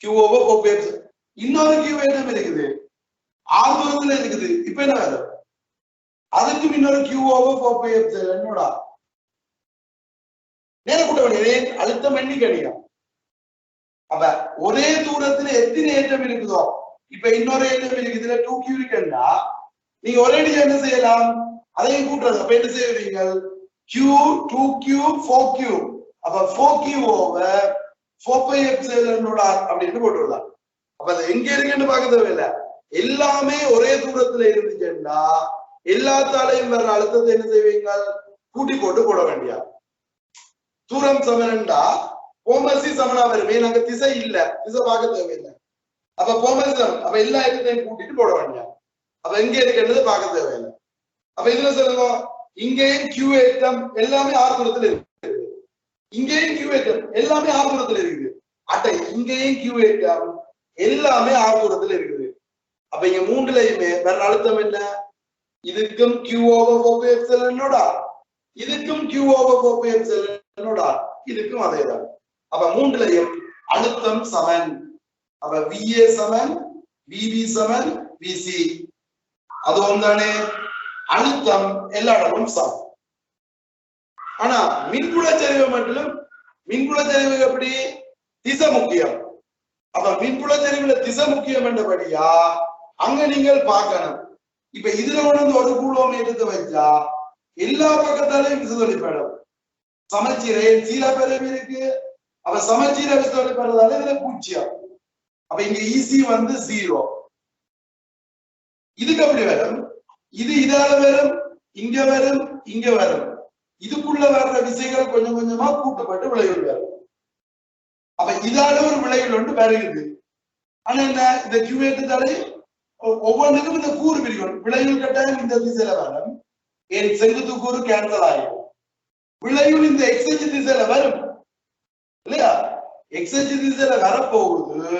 Q over 4 pi epsilon. இன்னொரு Q ஏற்றம் இருக்குது, ஆறு தூரத்துல இருக்குது. இப்ப என்ன வரும்? அதுக்கு இன்னொரு Q over 4 pi epsilon R. நேர கூட்ட வேண்டிய அழுத்தம் எண்ணிக்கடியா. அப்ப ஒரே தூரத்துல எத்தனை ஏற்றம் இருக்குதோ, இப்ப இன்னொரு ஏற்றம் இருக்குது, இதுல 2Q இருக்குன்னா நீங்க ஒரே என்ன செய்யலாம்? அதையும் கூட்டுறது. அப்ப என்ன செய்வீங்க? Q 2Q 4Q. அப்ப 4Q over 4 pi epsilon R அப்படின்னு போட்டுடலாம். அப்ப அது எங்க இருக்குன்னு பார்க்க தேவையில்லை, எல்லாமே ஒரே தூரத்துல இருந்துச்சுன்னா எல்லாத்தாலையும் வர்ற அழுத்தத்தை என்ன செய்வீங்க? கூட்டி போட்டு போட வேண்டிய. தூரம் சமனண்டா போமர்சி சமனா வருமே, நாங்க திசை இல்ல, திசை பார்க்க தேவையில்லை. அப்ப போமர்சி சமன், அப்ப எல்லா இடத்தையும் கூட்டிட்டு போட வேண்டிய. அப்ப எங்க இருக்குன்றது பார்க்க தேவையில்லை. அப்ப இதுல சொல்லுங்க, இங்கேயும் கியூ ஏற்றம் எல்லாமே ஆறு தூரத்துல இருக்குது, இங்கேயும் கியூ ஏற்றம் எல்லாமே ஆறு தூரத்துல இருக்குது. அட்டை இங்கேயும் கியூ ஏற்றம் எல்லாமே ஆறு தூரத்துல இருக்குது. அப்ப இங்க மூன்றுலயுமே வேற அழுத்தம் என்ன? இதுக்கும் Q over 4 pi epsilon R, இதுக்கும் Q over 4 pi epsilon R, இதுக்கும் அதேதான். அப்ப மூன்றுலயும் அழுத்தம் சமன். அப்ப VA சமன் VB சமன் VC. அது ஒன்றானே, அழுத்தம் எல்லா இடமும் சமம். ஆனா மின்புல சரிவு மட்டும், மின்புல சரிவு எப்படி? திசை முக்கியம். அப்ப மின்புல சரிவுல திசை முக்கியம் என்றபடியா அங்க நீங்கள் பார்க்கணும். இப்ப இதுல உணர்ந்து ஒரு கூலோம் எடுத்து வச்சா எல்லா பக்கத்தாலையும் விசுதொலிப்படும். சமச்சீரை சீரா பரவி இருக்கு. அப்ப சமச்சீரை விசுதொலிப்படுறதால இதுல 0. அப்ப இங்க ஈசி வந்து 0. இதுக்கு அப்படி வரும், இது இதால வரும், இங்க வரும், இங்க வரும். இதுக்குள்ள வர்ற விசைகள் கொஞ்சம் கொஞ்சமா கூட்டப்பட்டு விளைவுகள் வரும். அப்ப இதால ஒரு விளைவுகள் ஒன்று வருகிறது. ஆனா என்ன? இந்த கியூ ஏற்றத்தாலே ஒவ்வொன்றுக்கும் இந்த கூறு பிரிக்கணும். விளைவில் கட்டாயம் இந்த திசையில வரும், என் செங்குத்து கூறு கேன்சல் ஆகும். விளைவில் இந்த எக்ஸச்சு திசையில வரும் இல்லையா, எக்ஸச்சு திசையில வரப்போகுது.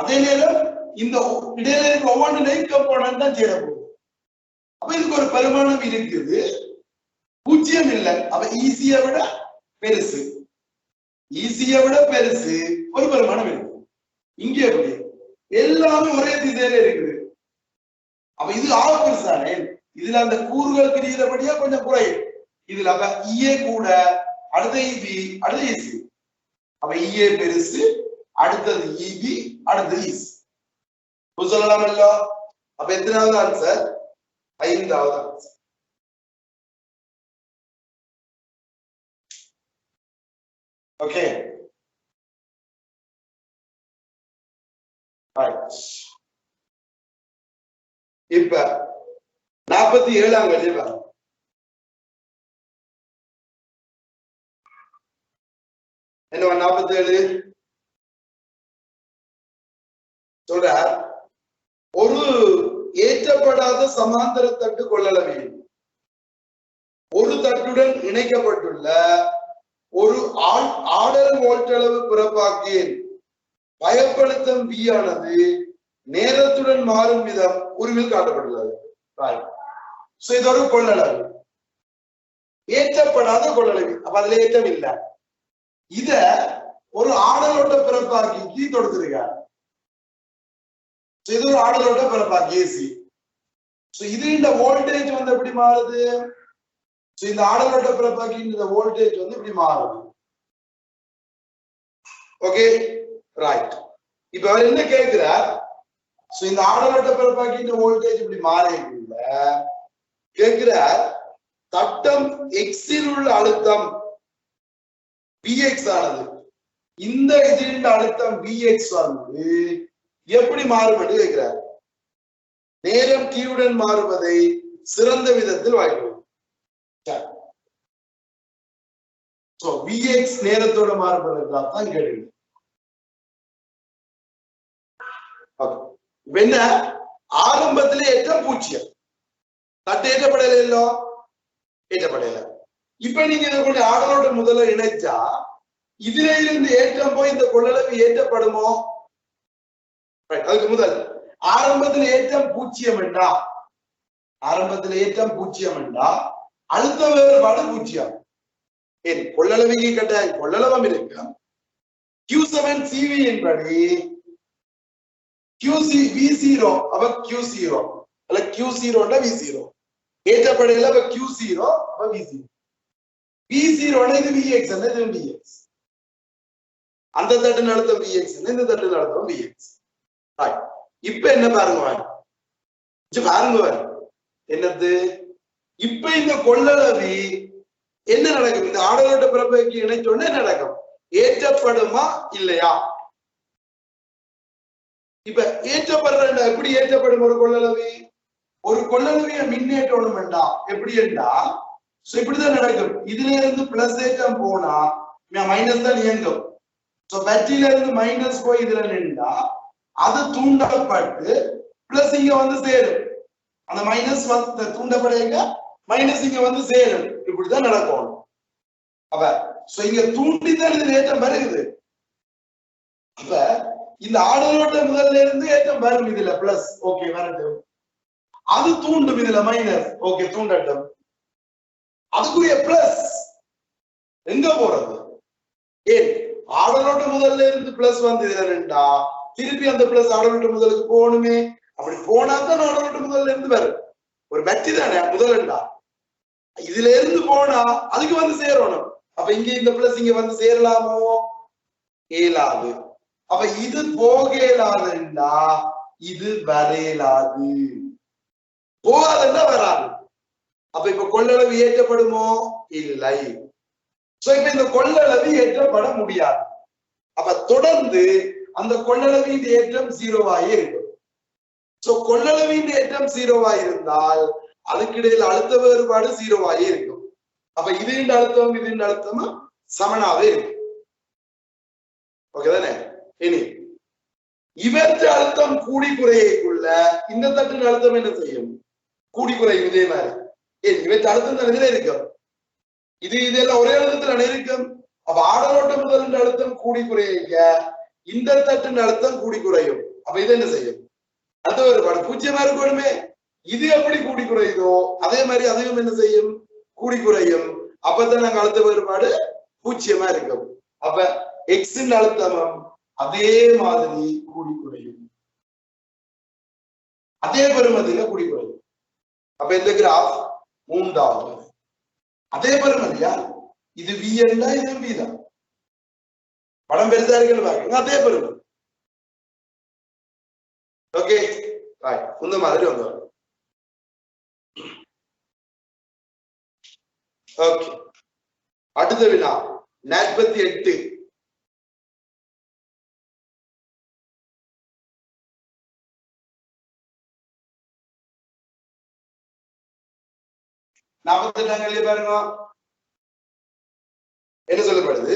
அதே நேரம் இந்த இடையில இருக்க ஒவ்வொன்றுலையும் கம்போனன்ட் தான் சேர போகுது. அப்ப இதுக்கு ஒரு பெருமானம் இருக்குது, பூஜ்ஜியம் இல்லை. அப்ப ஈஸியை விட பெருசு, ஈஸியை விட பெருசு ஒரு பெருமானம் இருக்கு. இங்கே எப்படி எல்லாமே ஒரே திசையில இருக்குது. அப்ப இது ஆக பெருசானே, இதுல அந்த கூறுகள் பிரிகிறபடியா கொஞ்சம் குறையும். இதுல அப்ப ஈஏ கூட, அடுத்த இபி, அடுத்த ஈசி. அப்ப ஈஏ பெருசு, அடுத்தது இபி, அடுத்தது ஈசி சொல்லலாமல்லோ. அப்ப எத்தனாவது ஆன்சர்? 5வது ஆன்சர். ஓகே இப்ப 47ஆம் கேள்வி பாருங்க. என்ன 47 சொல்ற, ஒரு ஏற்றப்படாத சமாந்தர தட்டு கொள்ளளவில் ஒரு தட்டுடன் இணைக்கப்பட்டுள்ள ஒரு ஆடல் வோல்ட்டளவு பிறப்பாக்கியின் பயப்படுத்தும் V ஆனது நேரத்துடன் மாறும் விதம் உருவில் காட்டப்பட்டுள்ளது. இது ஒரு கொள்ளளவு, ஏற்றப்படாத கொள்ளளவு. அப்ப அதுல ஏற்றம் இல்லை. இத ஒரு ஆடலோட்ட பிறப்பாக்கி தொடுத்திருக்காரு. இது ஒரு ஆடலோட்ட பிறப்பாக்கி ஏசி. இது இந்த வோல்டேஜ் வந்து எப்படி மாறுது? இந்த ஆடலோட்ட பிறப்பாக்கி இந்த வோல்டேஜ் வந்து இப்படி மாறுது. Okay right. இப்ப அவர் என்ன கேட்கிறார்? இந்த ஆடலோட்ட பிறப்பாக்கி இந்த வோல்டேஜ் இப்படி மாறிக்குள்ள கேட்கிறார், தட்டம் எக்ஸில் உள்ள அழுத்தம் Vx ஆனது இந்த இதில் அழுத்தம் Vx வந்து எப்படி மாறும் என்று கேட்கிறார். நேரம் T-உடன் மாறுவதை சிறந்த விதத்தில் வாய்ப்பு. Vx நேரத்தோட மாறுபடுறதுதான் தான் கேள்வி. என்ன ஆரம்பத்திலே ஏற்றம் 0, தட்டு ஏற்றப்படையில இல்லோ, ஏற்றப்படையில. இப்ப நீங்க இதை கொண்டு ஆடலோட முதல்ல இணைச்சா இதுல இருந்து ஏற்றம் போய் இந்த கொள்ளளவு ஏற்றப்படுமோ? அதுக்கு முதல் ஆரம்பத்தில் ஏற்றம் 0 என்றா, ஆரம்பத்தில் ஏற்றம் 0 என்றா அழுத்த வேறுபாடு 0. ஏன் கொள்ளளவுக்கு கட்டாயம் கொள்ளளவம் இருக்கு. Q7 CV என்படி QC V0 அப்ப Q0 அல்ல Q0 V0 ஏற்றப்படையில அப்ப Q0 அப்ப V0. V0 இது Vx இது Vx. அந்த தட்டு நடத்தும் Vx இந்த தட்டு நடத்தும் Vx. இப்ப என்ன பாருங்க, பாருங்க என்னது, இப்ப இந்த கொள்ளளவு என்ன நடக்கும்? இந்த ஆடலோட்ட பிறப்பைக்கு இணைச்சோன்னு என்ன நடக்கும்? ஏற்றப்படுமா இல்லையா? இப்ப ஏற்றப்படுற எப்படி ஏற்றப்படும் ஒரு கொள்ளளவு? ஒரு கொள்ளளவிய மின்னேற்றணும் வேண்டாம். எப்படி என்றா இப்படிதான் நடக்கும். இதுல இருந்து பிளஸ் ஏற்றம் போனா மைனஸ் தான் இயங்கும். பேட்டரியில இருந்து மைனஸ் போய் இதுல நின்றா அது தூண்டப்பட்டு பிளஸ் இங்க வந்து சேரும். அந்த மைனஸ் வந்து தூண்டப்படையங்க மைனஸ் இங்க வந்து சேரும். இப்படிதான் நடக்கும். அப்ப இங்க தூண்டிதான் இது ஏற்றம் வருகுது. அப்ப இந்த ஆடலோட்ட முதல்ல இருந்து ஏற்றம் வரும். இதுல பிளஸ் ஓகே வரட்டும், அது தூண்டும். இதுல மைனஸ் ஓகே தூண்டட்டும். அதுக்குரிய பிளஸ் எங்க போறது? ஏன் ஆடலோட்ட முதல்ல இருந்து பிளஸ் வந்து இதுல ரெண்டா திருப்பி அந்த பிளஸ் ஆடலோட்ட முதலுக்கு போகணுமே. அப்படி போனா தான் ஆடலோட்ட முதல்ல இருந்து வரும். ஒரு பேட்டரி தானே முதல்ண்டா, இதுல இருந்து போனா அதுக்கு வந்து சேரணும். அப்ப இங்க இந்த பிளஸ் இங்க வந்து சேரலாமோ? இயலாது. அப்ப இது போக இயலாதுண்டா இது வரையலாது, போகாதுன்னா வராது. அப்ப இப்ப கொள்ளளவு ஏற்றப்படுமோ? இல்லை. இப்ப இந்த கொள்ளளவு ஏற்றப்பட முடியாது. அப்ப தொடர்ந்து அந்த கொள்ளளவின் ஏற்றம் 0வாயே இருக்கும். கொள்ளளவின் ஏற்றம் 0வாய் இருந்தால் அதுக்கிடையில் அழுத்த வேறுபாடு 0வாயே இருக்கும். அப்ப இது அழுத்தம் இது அழுத்தமும் சமனாவே இருக்கும். ஓகே தானே? இனி இவற்றை அழுத்தம் கூடி குறையக்குள்ள இந்த தட்டின் அழுத்தம் என்ன செய்யும்? கூடி குறையும். இதே மாதிரி இவற்றை அழுத்தம் தான் இதுல இருக்கும். இதெல்லாம் ஒரே அழுத்தத்துல இருக்கும். அப்ப ஆடலோட்டம் முதல் அழுத்தம் கூடி குறைய இந்த தட்டின் அழுத்தம் கூடி குறையும். அப்ப இது என்ன செய்யும்? அது ஒரு பூஜ்ஜியமா இருக்கணுமே. இது எப்படி கூடி குறையுதோ அதே மாதிரி அதுவும் என்ன செய்யும்? கூடி குறையும். அப்பதான் நாங்க அழுத்த வேறுபாடு பூஜ்ஜியமா இருக்கும். அப்ப எக்ஸின் அழுத்தமும் அதே மாதிரி கூடி குறையும், அதே பெறுமதியில கூடி குறையும். அப்ப இந்த கிராஃப் மூன்றாவது அதே பெறுமதியா? இது வி என்றா இது வி தான். படம் பெருசா இருக்குன்னு பாருங்க, அதே பெறுமதி. ஓகே, இந்த மாதிரி வந்து ஓகே. அடுத்த வினா 48. பாருங்க என்ன சொல்லப்படுது?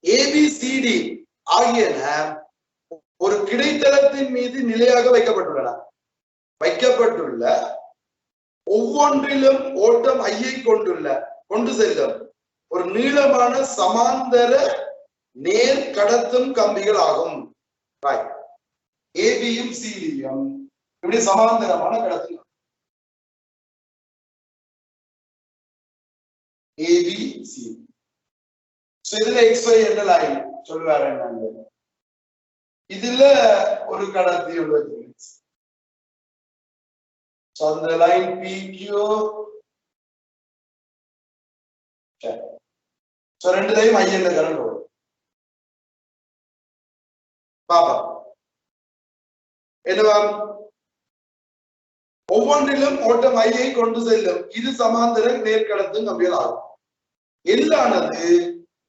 ஏபிசிடி ஆகியன ஒரு கிடைத்தளத்தின் மீது நிலையாக வைக்கப்பட்டுள்ள ஒவ்வொன்றிலும் ஓட்டம் ஐயை கொண்டு செல்லும் ஒரு நீளமான சமாந்தர நேர் கடத்தும் கம்பிகள் ஆகும். ஏபியும் சிடியும் இப்படி சமாந்தரமான கடத்தும் ஏபிசி. இதுல XY என்ற லைன் சொல்லுவாரு. இதுல ஒரு கடத்தி உள்ளது. அந்த லைன் PQ ரெண்டுலையும் ஐ என்ற கரண்ட் வரும். பாப்பா என்னவா? ஒவ்வொன்றிலும் ஓட்டம் ஐயை கொண்டு செல்லும் இது சமாந்தர நேர்கடத்தும் கம்பிகள் ஆகும். எல்லானது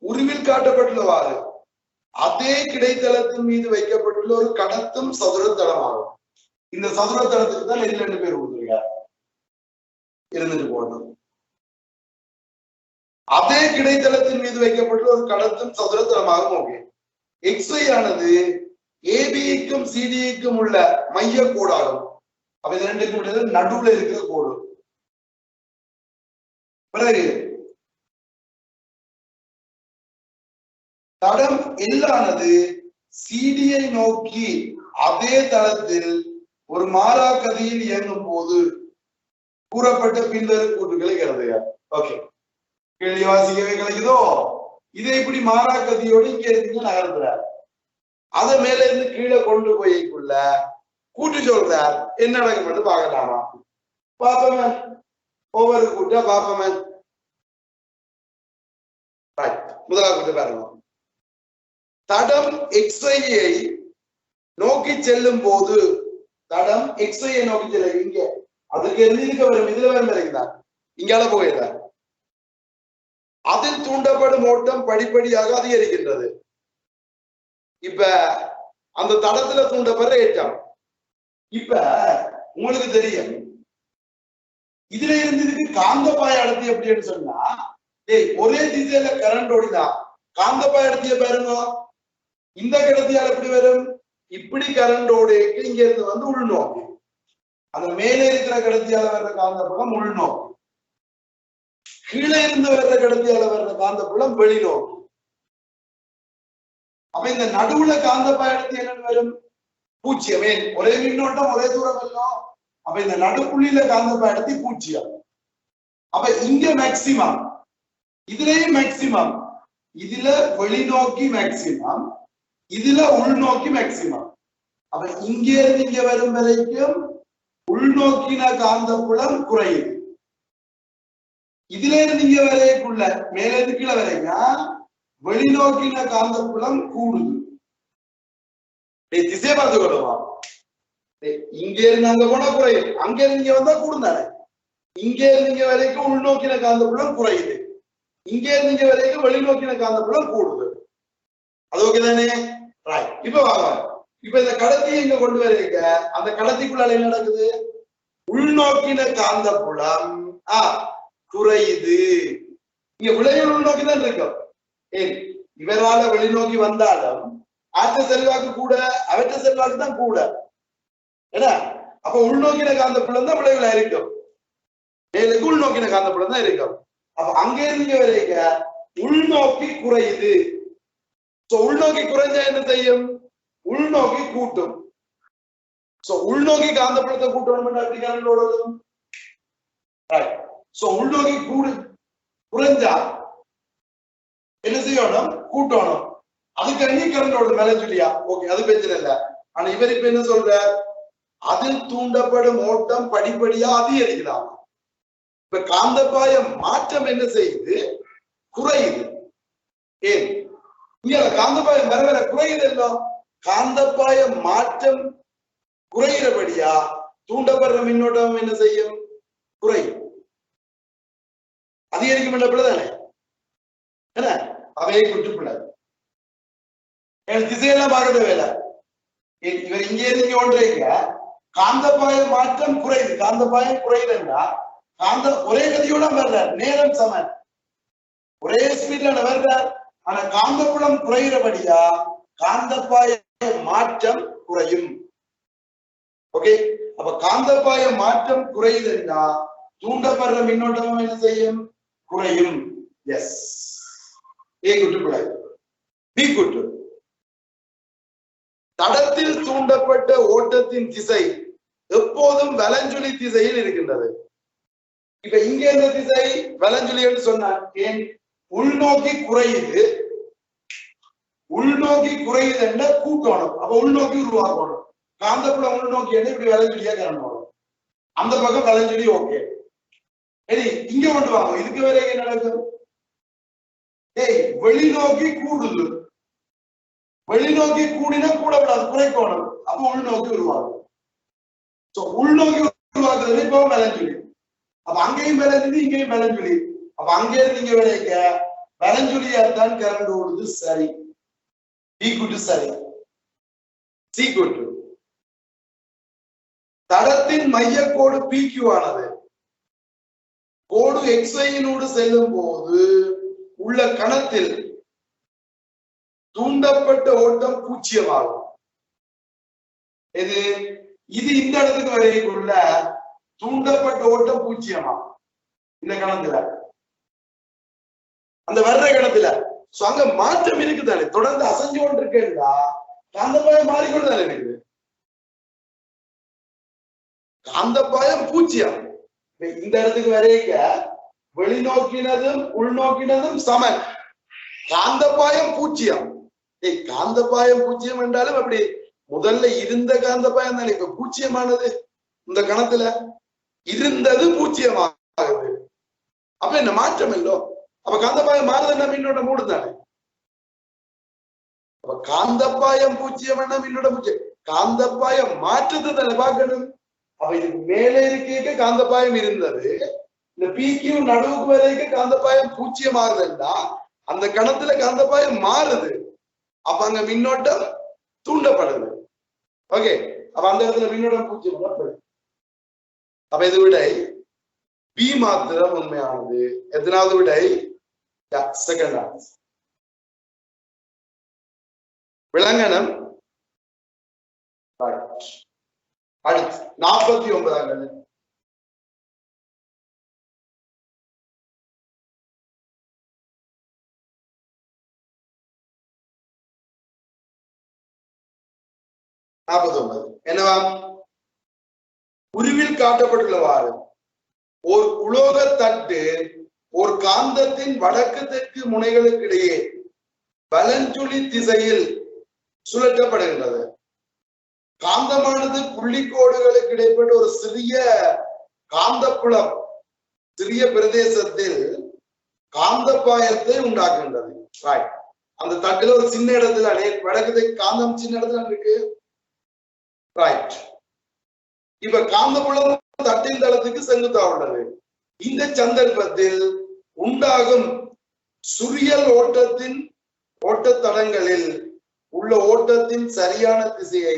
உருவில் காட்டப்பட்டுள்ளவாறு அதே கிடைத்தளத்தின் மீது வைக்கப்பட்டுள்ள ஒரு கடத்தும் சதுர தளமாகும். இந்த சதுர தளத்துக்கு தான் எல் 2 பேர் கொடுத்திருக்காரு. இருந்துட்டு போகணும். அதே கிடைத்தளத்தின் மீது வைக்கப்பட்டுள்ள ஒரு கடத்தும் சதுர தளமாகும். ஓகே. XY ஆனது ஏபிக்கும் சிடிக்கும் உள்ள மைய கோடாகும். அப்ப இது ரெண்டுக்கும் நடுவுல இருக்கிற கோடு. பிறகு தடம் எல்லானது சிடியை நோக்கி அதே தளத்தில் ஒரு மாறாக்கதியில் இயங்கும் போது கூறப்பட்ட பின்வரும் கூற்றுகளை கருதுக. ஓகே, கேள்வி வாசிக்கவே கிடைக்குதோ? இதை இப்படி மாறாக்கதியோடு இங்க இருந்து நகர்த்துறார். அதை மேல இருந்து கீழே கொண்டு போய்க்குள்ள கூட்டு சொல்றார். என்ன நடக்கும் என்று பார்க்கலாமா? பாப்பமே, ஒவ்வொரு கூட்டா பாப்பமே. முதலாவது கூட்டு பாருங்க. தடம் XY-ஐ நோக்கி செல்லும் போது தடம் XY-ஐ நோக்கி செல்லும். இங்க அதுக்கு இருக்க வரும், இதுல வரும் வரைக்கும் இங்கால போகிறார். அதில் தூண்டப்படும் ஓட்டம் படிப்படியாக அதிகரிக்கின்றது. இப்ப அந்த தடத்துல தூண்டப்படுற ஏற்றம். இப்ப உங்களுக்கு தெரியும், இதுல இருந்து இதுக்கு காந்தப்பாய அடர்த்தி எப்படின்னு சொன்னா, ஒரே திசையில கரண்ட் ஓடினா காந்தப்பாய அடர்த்திய பாருங்க. இந்த கடத்தியால் எப்படி வரும்? இப்படி கரண்ட் ஓடிட்டு இங்க இருந்து வந்து உள்நோக்கி, அந்த மேலே இருக்கிற கடத்தியால வர்ற காந்தப்புலம் உள்நோக்கி, கீழே இருந்து வர்ற கடத்தியால வர்ற காந்தப்புலம் வெளிநோக்கி. அப்ப இந்த நடுவுல காந்தப்பாய அடர்த்தி என்னன்னு வரும்? பூஜ்ஜியம். ஒரே மின்னோட்டம் ஒரே தூரம் எல்லாம். அப்ப இந்த நடுப்புள்ளியில காந்தப்பாய அடர்த்தி பூஜ்ஜியம். அப்ப இங்க மேக்சிமம், இதுலயும் மேக்சிமம். இதுல வெளிநோக்கி மேக்சிமம், இதுல உள்நோக்கி மேக்சிமம். அப்ப இங்க இருந்து இங்க வரும் வரைக்கும் உள்நோக்கின காந்தப்புலம் குறையுது. இதுல இருந்து இங்க வரைக்குள்ள மேல இருந்து கீழே வரைக்கும் வெளிநோக்கின காந்தப்புலம் கூடுது. திசை பார்த்து கொள்ளுவா. இங்க இருந்து அங்க போனா குறையும், அங்க இருந்து இங்க வந்தா கூடுந்தானே. இங்க இருந்து இங்க வரைக்கும் உள்நோக்கின காந்தப்புலம் குறையுது, இங்க இருந்து இங்க வரைக்கும் வெளிநோக்கின காந்தப்புலம் கூடுது. அது ஓகே தானே? இப்ப வாங்க, இப்ப இந்த கடத்தியை இங்க கொண்டு வரைக்க அந்த கடத்திக்குள்ளால என்ன நடக்குது? உள்நோக்கின காந்தப்புலம் குறையுது. இங்க விளைவு உள்நோக்கி தான் இருக்கும். இவரால வெளிநோக்கி வந்தாலும் ஆற்ற செல்வாக்கு கூட, அவற்ற செல்வாக்கு தான் கூட. ஏன்னா அப்ப உள்நோக்கின காந்தப்புலம் தான் விளைவுல இருக்கும், மேலுக்கு உள்நோக்கின காந்தப்புலம் தான் இருக்கும். அப்ப அங்கே இருந்து வரைக்க உள்நோக்கி குறையுது. உள்நோக்கி குறைஞ்சா என்ன செய்யும்? உள்நோக்கி கூட்டும். உள்நோக்கி காந்தப்புலத்தை கூட்டணும் அப்படி கரண்ட் ஓடுவதும். உள்நோக்கி குறைஞ்சா என்ன செய்யணும்? கூட்டணும். அதுக்கு அங்கே கரண்ட் ஓடும் மேல சொல்லியா? ஓகே, அது பிரச்சனை இல்லை. ஆனா இவர் இப்ப என்ன சொல்ற? அதில் தூண்டப்படும் ஓட்டம் படிப்படியா அதிகரிக்கலாம். இப்ப காந்தப்பாய மாற்றம் என்ன செய்யுது? குறையுது. ஏன்? இங்க காந்தப்பாயம் வர வர குறையுது. எல்லாம் காந்தப்பாய மாற்றம் குறைகிறபடியா தூண்டப்படுற மின்னோட்டம் என்ன செய்யும்? குறையும். அதிகரிக்கும் என்றதானே என்ன? அவையை குற்றுப்பிடாது. திசையெல்லாம் பார்க்க தேவையில்லை. இவர் இங்கே நீங்க ஒன்றீங்க, காந்தப்பாய மாற்றம் குறையுது. காந்தப்பாயம் குறையுதுன்னா காந்த ஒரே கதியோட வர்ற நேரம் சமன், ஒரே ஸ்பீட்ல வர்ற. ஆனா காந்தப்புலம் குறைகிறபடியா காந்தப்பாய மாற்றம் குறையும். ஓகே, அப்ப காந்தப்பாய மாற்றம் குறையுதுன்னா தூண்டப்படுற மின்னோட்டம் என்ன செய்யும்? குறையும். எஸ், ஏ குற்றுப்பிடாது. பி குற்று. தடத்தில் தூண்டப்பட்ட ஓட்டத்தின் திசை எப்போதும் வலஞ்சுழி திசையில் இருக்கின்றது. இப்ப இங்க இந்த திசை வலஞ்சுழி என்று சொன்னார். ஏன்? உள்நோக்கி குறையுது. உள்நோக்கி குறையுது என்ற கூட்டணும். அப்ப உள்நோக்கி உருவாக்கணும். காந்தப்புலம் உள்நோக்கி என்ன இப்படி வலஞ்சுழியா கரணும். அந்த பக்கம் வலஞ்சுழி. ஓகே, சரி, இங்க கொண்டு வாங்க. இதுக்கு வரை என்ன நடக்கும்? வெளிநோக்கி கூடுது. வெளிநோக்கி கூடினா கூடப்படாது, குறைக்கணும். அப்ப உள்நோக்கி உருவாகும். உள்நோக்கி உருவாக்குறது இப்போ வலஞ்சுழி. அப்ப அங்கேயும் வலஞ்சுழி, இங்கேயும் வலஞ்சுழி. அப்ப அங்கே இருந்து இங்க வரைக்க வலஞ்சுழியாத்தான் கரண்ட் ஓடுது. சரி, பி குட்டு சரி. C good. தடத்தின் மையக்கோடு PQ ஆனது கோடு XYயினோடு செல்லும் போது உள்ள கணத்தில் தூண்டப்பட்ட ஓட்டம் 0 ஆகும். இது இந்த இடத்துக்கு வரைக்குள்ள தூண்டப்பட்ட ஓட்டம் 0 ஆகும். இந்த கணத்துல, அந்த வர்ற கணத்துல அங்க மாற்றம் இருக்குதானே, தொடர்ந்து அசைஞ்சு கொண்டு இருக்கா. காந்தப்பாயம் மாறிக்கொண்டுதானே இருக்குது. காந்தப்பாயம் 0. இந்த இடத்துக்கு வரைக்க வெளிநோக்கினதும் உள்நோக்கினதும் சமன். காந்தப்பாயம் 0. காந்தப்பாயம் 0 என்றாலும் அப்படி முதல்ல இருந்த காந்தப்பாயம் தானே இப்ப 0 இந்த கணத்துல இருந்தது 0 ஆகுது. அப்ப என்ன மாற்றம் இல்லோ? அப்ப காந்தப்பாயம் மாறுதுன்னா மின்னோட்டம் மூடுதானே. அப்ப காந்தப்பாயம் 0 மின்னோட்டம் 0. காந்தப்பாயம் மாற்றத்தை தானே பார்க்கணும். அப்ப இதுக்கு மேலே இருக்க காந்தப்பாயம் இருந்தது, இந்த PQ நடுவுக்கு வரைக்கும் காந்தப்பாயம் 0 ஆகுதுன்னா அந்த கணத்துல காந்தப்பாயம் மாறுது. அப்ப அங்க மின்னோட்டம் தூண்டப்படுது. ஓகே, அப்ப அந்த இடத்துல மின்னோட்டம் 0. அப்ப இது விடை பி மாத்திரம் உண்மையானது. எத்தனாவது விடை? Second answer. விலங்கனம். அடுத்து 49. என்னவா? உருவில் காட்டப்பட்டுள்ளவாறு ஒரு உலோக தட்டு ஒரு காந்தத்தின் வடக்கு தெற்கு முனைகளுக்கு இடையே வலஞ்சுழி திசையில் சுழற்றப்படுகின்றது. காந்தமானது புள்ளிக்கோடுகளுக்கு இடைப்பட்ட ஒரு சிறிய காந்தப்புலம், சிறிய பிரதேசத்தில் காந்தப்பாயத்தை உண்டாக்குகின்றது. அந்த தட்டுல ஒரு சின்ன இடத்துல வடக்கு காந்தம் சின்ன இடத்துல இருக்கு. ரைட். இப்ப காந்தப்புலம் தட்டின் தளத்துக்கு செங்குத்தா உள்ளது. இந்த சந்தர்ப்பத்தில் உண்டாகும் சுரியல் ஓட்டத்தின் ஓட்டத்தடங்களில் உள்ள ஓட்டத்தின் சரியான திசையை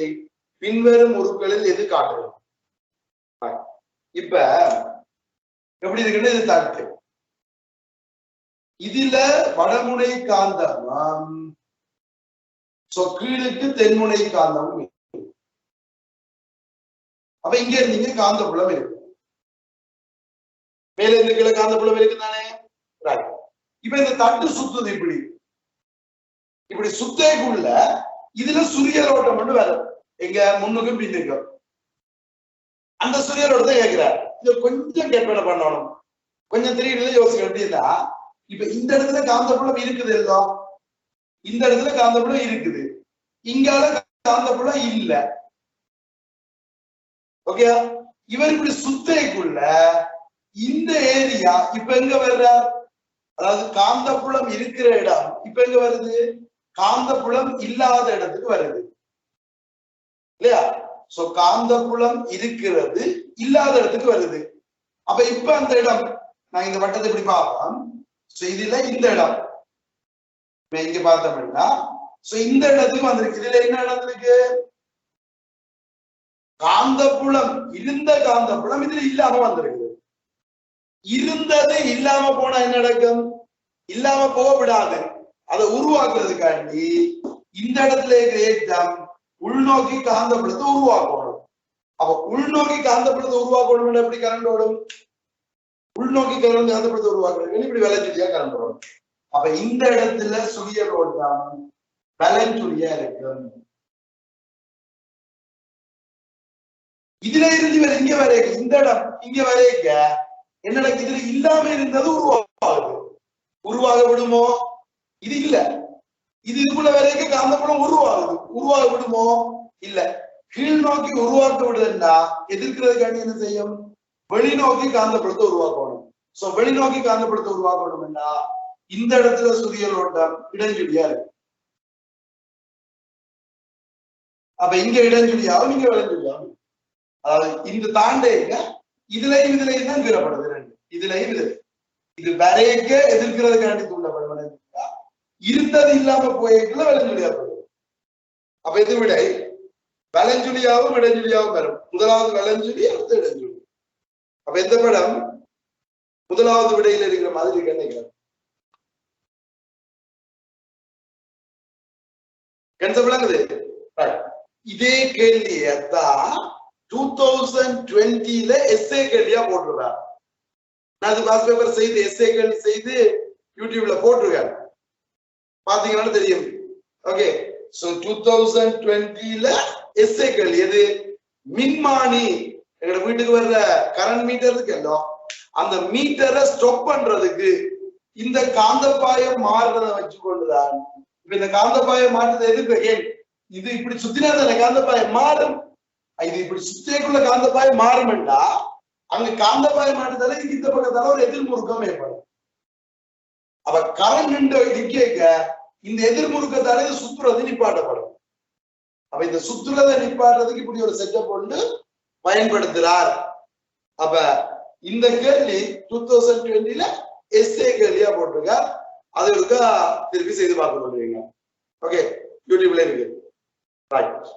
பின்வரும் உருக்களில் எது காட்டுறது? இப்ப எப்படி இருக்குன்னு இது தட்டு. இதுல வடமுனை காந்தம் சோ கீழுக்கு தென்முனை காந்தமும். அப்ப இங்க இருந்தீங்க காந்தப்புலம் இருக்கு, மேல இருந்து கீழே காந்தப்புலம் இருக்கு தானே. இப்ப இந்த தட்டு சுத்துது இப்படி இப்படி சுத்தேக்குள்ள இதுல சுரியலோட்டம் மட்டும் வரும், எங்க முன்னுக்கும் பின்னுக்கும். அந்த சுரியலோட்டத்தை கேட்கிறார். இத கொஞ்சம் கற்பனை பண்ணணும், கொஞ்சம் தெரியல யோசிக்க அப்படின்னா, இப்ப இந்த இடத்துல காந்தப்புலம் இருக்குது எல்லாம், இந்த இடத்துல காந்தப்புலம் இருக்குது, இங்கால காந்தப்புலம் இல்ல. ஓகே, இவர் இப்படி சுத்தைக்குள்ள இந்த ஏரியா இப்ப எங்க வர்றார், அதாவது காந்தப்புலம் இருக்கிற இடம் இப்ப எங்க வருது, காந்தப்புலம் இல்லாத இடத்துக்கு வருது இல்லையா. சோ காந்தப்புலம் இருக்கிறது இல்லாத இடத்துக்கு வருது. அப்ப இப்ப அந்த இடம் நான் இந்த வட்டத்தை இப்படி பார்ப்போம். இதுல இந்த இடம் இங்க பார்த்தோம்னா இந்த இடத்துக்கு வந்திருக்கு. இதுல என்ன இடம் இருக்கு, காந்தப்புலம் இருந்த காந்தப்புலம் இதுல இல்லாம வந்திருக்குது. இருந்தது இல்லாம போனா என்ன நடக்கும், இல்லாம போக விடாது, அதை உருவாக்குறதுக்காண்டி இந்த இடத்துல இருக்கிற ஏற்றம் உள்நோக்கி காந்தப்புலத்தை உருவாக்கணும். அப்ப உள்நோக்கி காந்தப்புலத்தை உருவாக்கணும், எப்படி கரண்ட் ஓடும், உள்நோக்கி காந்தப்புலத்தை உருவாக்கணும், இப்படி வலஞ்சுழியா கரண்ட் ஓடும். அப்ப இந்த இடத்துல சுழியல் ஓட்டம் வலஞ்சுழியா இருக்கும். இதுல இருந்து இங்க வரைக்கும் இந்த இடம் இங்க வரைக்க என்ன நடக்கு, இதுல இல்லாம இருந்தது உருவாகுது. உருவாக விடுமோ, இது இல்ல, இது இதுக்குள்ள வரைக்கும் காந்தப்புலம் உருவாகுது, உருவாக விடுமோ இல்ல. கீழ் நோக்கி உருவாக்க விடுதுன்னா எதிர்க்கிறதுக்காண்டி என்ன செய்யும், வெளிநோக்கி காந்தப்புலத்தை உருவாக்கணும். சோ வெளிநோக்கி காந்தப்புலத்தை உருவாக்கணும்னா இந்த இடத்துல சுரியல் ஓட்டம் இடஞ்சுழியா இருக்கு. அப்ப இங்க இடஞ்சுழியாவும் இங்க வலஞ்சுழியாவும், அதாவது இந்த தாண்டேங்க இதுலயும் இதுலயும் தான் கீழப்படுது, ரெண்டு இதுலயும் இதுல இது வரைக்க எதிர்க்கிறதுக்காண்டி தூண்டப்படும். இருந்தது இல்லாம போய்க்குள்ள வலஞ்சுழியா போகும். அப்ப இது விட வலஞ்சுழியாவும் இடஞ்சுழியாவும் வரும். முதலாவது வலஞ்சுழி, அடுத்த இடஞ்சுழி. அப்ப எந்த படம் முதலாவது விடையில இருக்கிற மாதிரி நினைக்கிறேன். இதே கேள்வியத்தான் 2020ல எஸ்ஏ கேள்வியா போட்டிருக்காங்க. நான் அது பாஸ் பேப்பர் செய்து எஸ்ஏ கேள்வி செய்து யூடியூப்ல போட்டிருக்கேன், பாத்தீங்கன்னா தெரியும். ஓகே, சோ 2020ல எஸ்ஏ கேள்வி எது, மின்மானி எங்க வீட்டுக்கு வர்ற கரண்ட் மீட்டர் இருக்குல்ல, அந்த மீட்டரை ஸ்டாப் பண்றதுக்கு இந்த காந்தப்பாயம் மாறுறத வச்சு கொண்டுதான். இப்ப இந்த காந்தப்பாயம் மாற்றுறது எதுக்கு, இது இப்படி சுத்தினா அந்த காந்தப்பாயம் மாறும், இது இப்படி சுத்தியக்குள்ள காந்தப்பாயம் மாறும்டா அங்க காந்தப்பாயம் மாற்றதால இந்த பக்கத்தால ஒரு எதிர்முறுக்கம் ஏற்படும். அப்ப கரண்ட் நிக்க இந்த எதிர்முறுக்கத்தால இது சுத்துறது நிப்பாட்டப்படும். அப்ப இந்த சுத்துறதை நிப்பாட்டுறதுக்கு இப்படி ஒரு செட்டப் கொண்டு பயன்படுத்துறார். அப்ப இந்த கேள்வி 2020ல எஸ்ஏ கேள்வியா போட்டிருக்க, அது இருக்கா திருப்பி செய்து பார்க்க சொல்றீங்க. ஓகே, யூடியூப்ல இருக்கு. ரைட்.